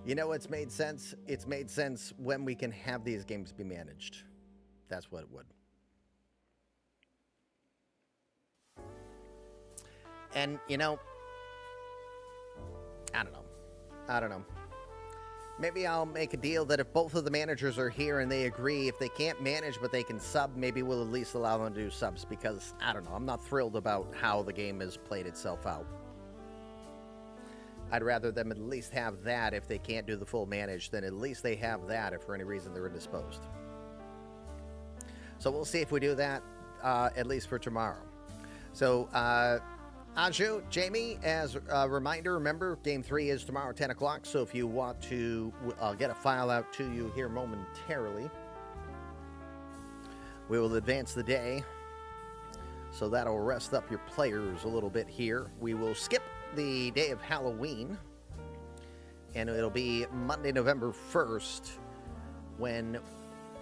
You know what's made sense? It's made sense when we can have these games be managed. That's what it would. And, I don't know. Maybe I'll make a deal that if both of the managers are here and they agree, if they can't manage but they can sub, maybe we'll at least allow them to do subs, because, I don't know, I'm not thrilled about how the game has played itself out. I'd rather them at least have that if they can't do the full manage, than at least they have that if for any reason they're indisposed. So we'll see if we do that, at least for tomorrow. So, Anju, Jamie, as a reminder, remember, Game 3 is tomorrow at 10 o'clock, so if you want to get a file out to you here momentarily, we will advance the day, so that'll rest up your players a little bit here. We will skip the day of Halloween, and it'll be Monday, November 1st, when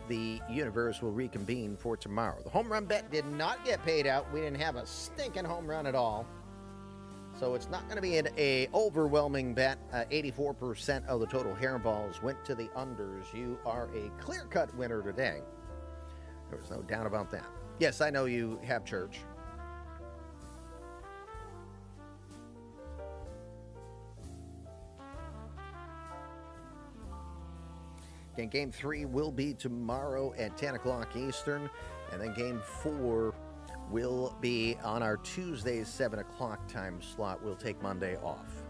the universe will reconvene for tomorrow. The home run bet did not get paid out. We didn't have a stinking home run at all. So it's not going to be an overwhelming bet. 84% of the total hairballs went to the unders. You are a clear-cut winner today. There was no doubt about that. Yes, I know you have church. Again, Game 3 will be tomorrow at 10 o'clock Eastern, and then Game 4 will be on our Tuesday 7 o'clock time slot. We'll take Monday off.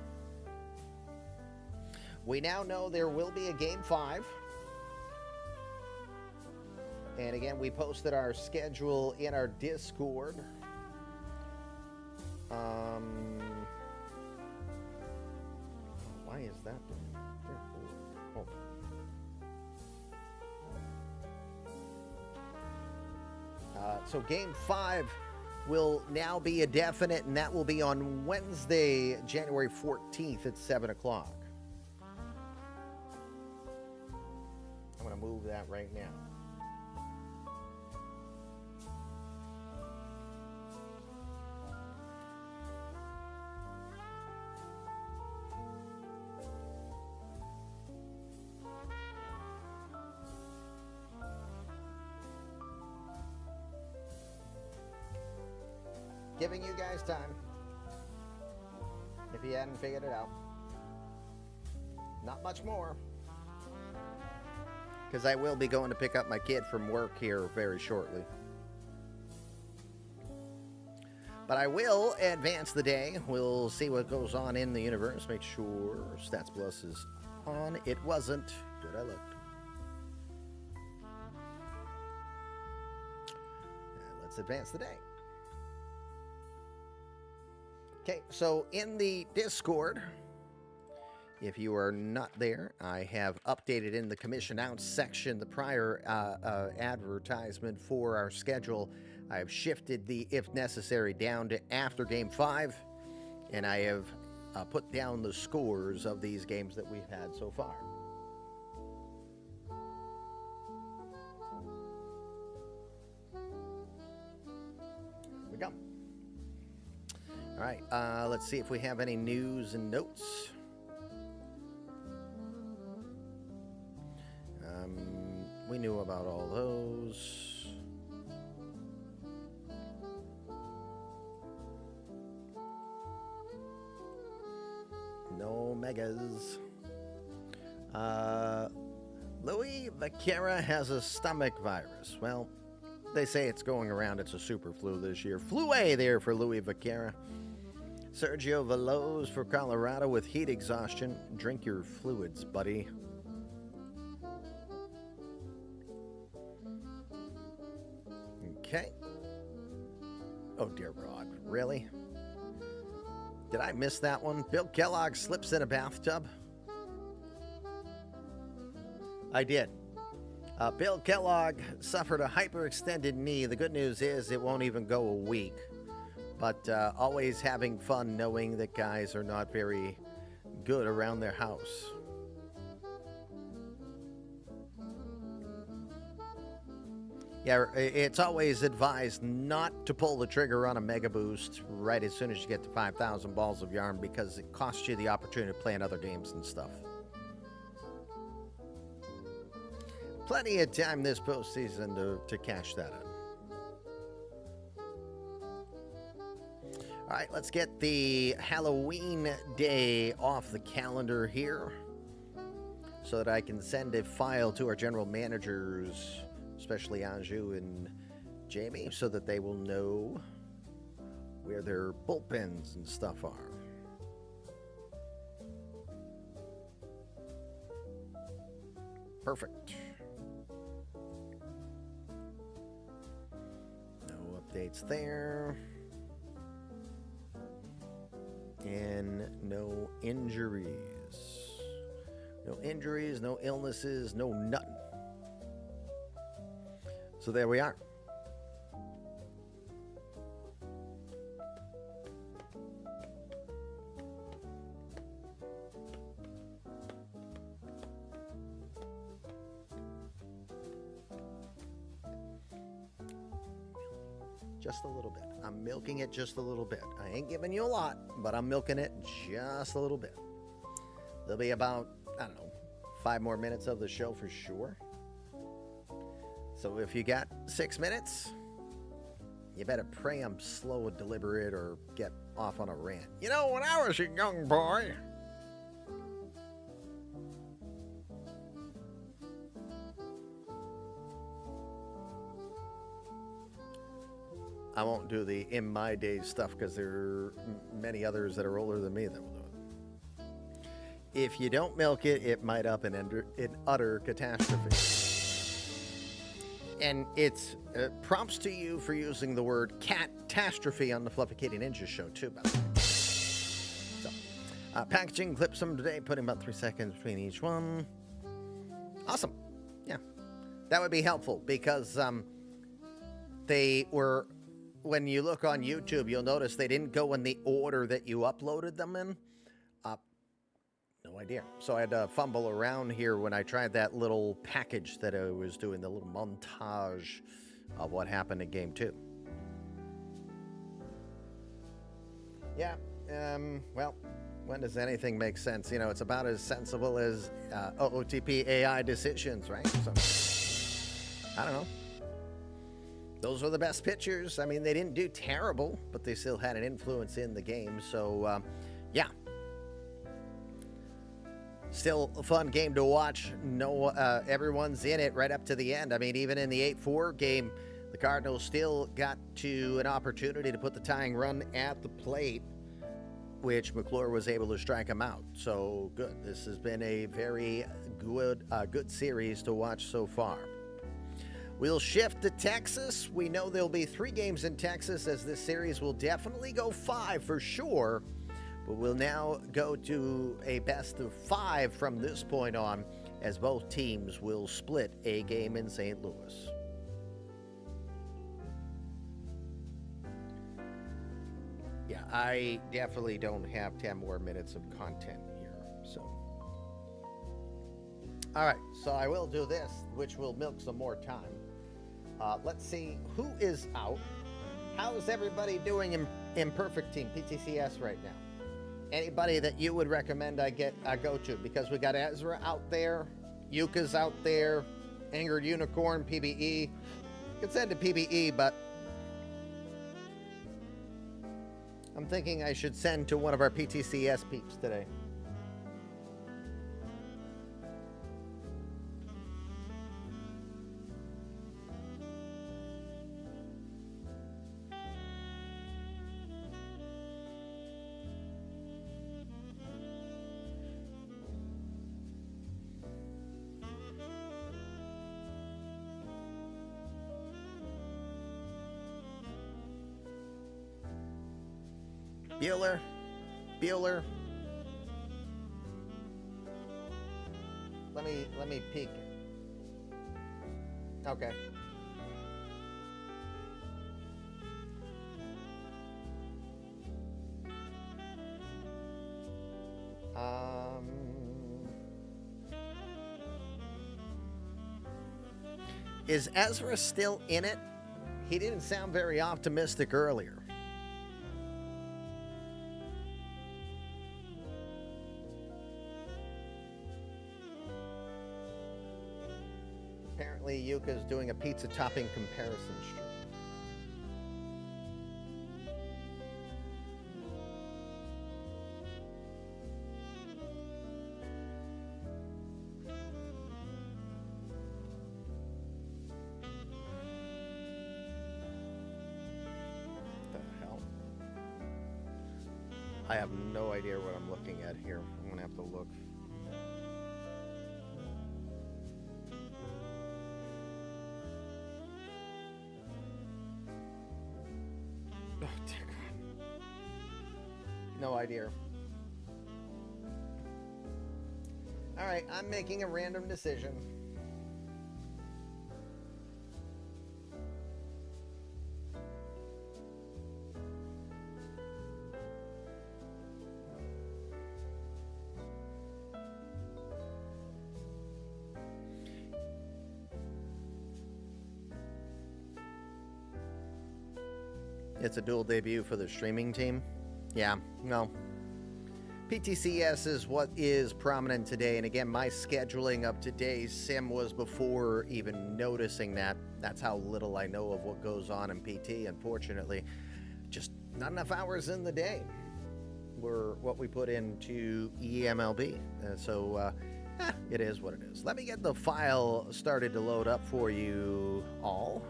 We now know there will be a Game 5. And again, we posted our schedule in our Discord. Why is that doing? Hold on. So Game 5 will now be a definite, and that will be on Wednesday, January 14th at 7 o'clock. I'm going to move that right now. Giving you guys time, if you hadn't figured it out. Not much more, because I will be going to pick up my kid from work here very shortly. But I will advance the day. We'll see what goes on in the universe. Make sure Stats Plus is on. It wasn't. Good, I looked. Let's advance the day. Okay, so in the Discord, if you are not there, I have updated in the commission out section the prior advertisement for our schedule. I have shifted the if necessary down to after Game 5, and I have put down the scores of these games that we've had so far. Here we go. All right, let's see if we have any news and notes. We knew about all those. No megas. Louis Vaquera has a stomach virus. Well, they say it's going around. It's a super flu this year. Flu A there for Louis Vaquera. Sergio Veloz for Colorado with heat exhaustion. Drink your fluids, buddy. Okay. Oh, dear God. Really? Did I miss that one? Bill Kellogg slips in a bathtub? I did. Bill Kellogg suffered a hyperextended knee. The good news is it won't even go a week. But always having fun knowing that guys are not very good around their house. Yeah, it's always advised not to pull the trigger on a Mega Boost right as soon as you get to 5,000 balls of yarn because it costs you the opportunity to play in other games and stuff. Plenty of time this postseason to cash that in. All right, let's get the Halloween day off the calendar here so that I can send a file to our general managers, especially Anju and Jamie, so that they will know where their bullpens and stuff are. Perfect. No updates there. And no injuries. No injuries, no illnesses, no nothing. So there we are. Just a little bit. I'm milking it just a little bit. I ain't giving you a lot, but I'm milking it just a little bit. There'll be about, I don't know, 5 more minutes of the show for sure. So if you got 6 minutes, you better pray I'm slow and deliberate or get off on a rant. You know, when I was a young boy, I won't do the in my days stuff because there are many others that are older than me that will do it. If you don't milk it, it might up in utter catastrophe. And it's prompts to you for using the word catastrophe on the Fluffy Kitty Ninja show too, by the way. So, packaging clips them today, putting about 3 seconds between each one. Awesome. Yeah, that would be helpful because they were. When you look on YouTube, you'll notice they didn't go in the order that you uploaded them in. No idea. So I had to fumble around here when I tried that little package that I was doing, the little montage of what happened in Game 2. Yeah, well, when does anything make sense? You know, it's about as sensible as OOTP AI decisions, right? So, I don't know. Those were the best pitchers. I mean, they didn't do terrible, but they still had an influence in the game. So, yeah. Still a fun game to watch. No, everyone's in it right up to the end. I mean, even in the 8-4 game, the Cardinals still got to an opportunity to put the tying run at the plate, which McClure was able to strike him out. So, good. This has been a very good series to watch so far. We'll shift to Texas. We know there'll be 3 games in Texas, as this series will definitely go 5 for sure. But we'll now go to a best of 5 from this point on, as both teams will split a game in St. Louis. Yeah, I definitely don't have 10 more minutes of content here, so. All right, so I will do this, which will milk some more time. Let's see who is out. How is everybody doing in Perfect Team, PTCS right now? Anybody that you would recommend I go to? Because we got Ezra out there, Yuka's out there, Angered Unicorn, PBE. You could send to PBE, but I'm thinking I should send to one of our PTCS peeps today. Bueller. Bueller. Let me peek. Okay. Is Ezra still in it? He didn't sound very optimistic earlier. Apparently, Yuka's doing a pizza topping comparison stream. I have no idea what I'm looking at here. I'm gonna have to look. Oh, dear God. No idea. All right, I'm making a random decision. It's a dual debut for the streaming team. Yeah, no. PTCS is what is prominent today. And again, my scheduling of today's sim was before even noticing that. That's how little I know of what goes on in PT, unfortunately. Just not enough hours in the day were what we put into eMLB. It is what it is. Let me get the file started to load up for you all.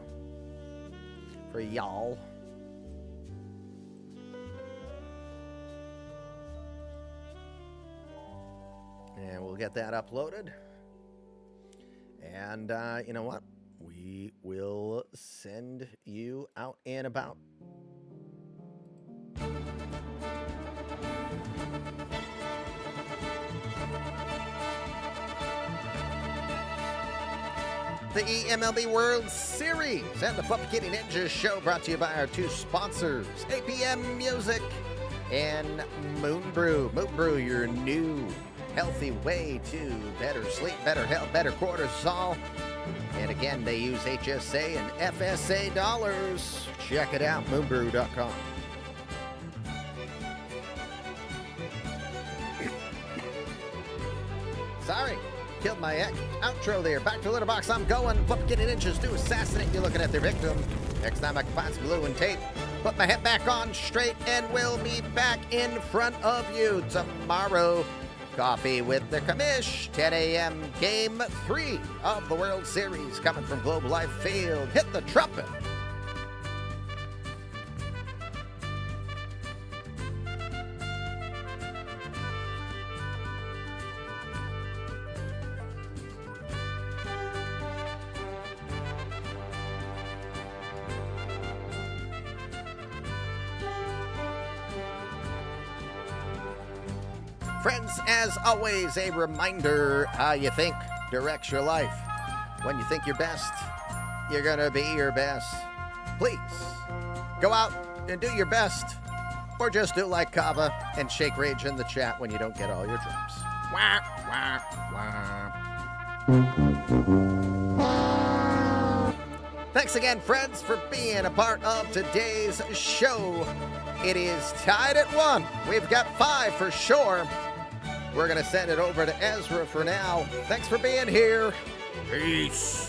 For y'all. And we'll get that uploaded. And you know what? We will send you out and about. The eMLB World Series and the Puppet Kitty Ninjas show brought to you by our two sponsors, APM Music and Moon Brew. Moon Brew, your new healthy way to better sleep, better health, better cortisol. And again, they use HSA and FSA dollars. Check it out, moonbrew.com. Sorry, killed my outro there. Back to Litterbox, I'm going. Puppet Kitty Ninjas do assassinate you looking at their victim. Next time I can find some glue and tape, put my head back on straight, and we'll be back in front of you tomorrow. Coffee with the Commish, 10 a.m. Game 3 of the World Series coming from Globe Life Field. Hit the trumpet. Friends, as always, a reminder, how you think directs your life. When you think your best, you're gonna be your best. Please, go out and do your best. Or just do like Kava and shake rage in the chat when you don't get all your drops. Wah, wah, wah. Thanks again, friends, for being a part of today's show. It is tied at 1. We've got 5 for sure. We're going to send it over to Ezra for now. Thanks for being here. Peace.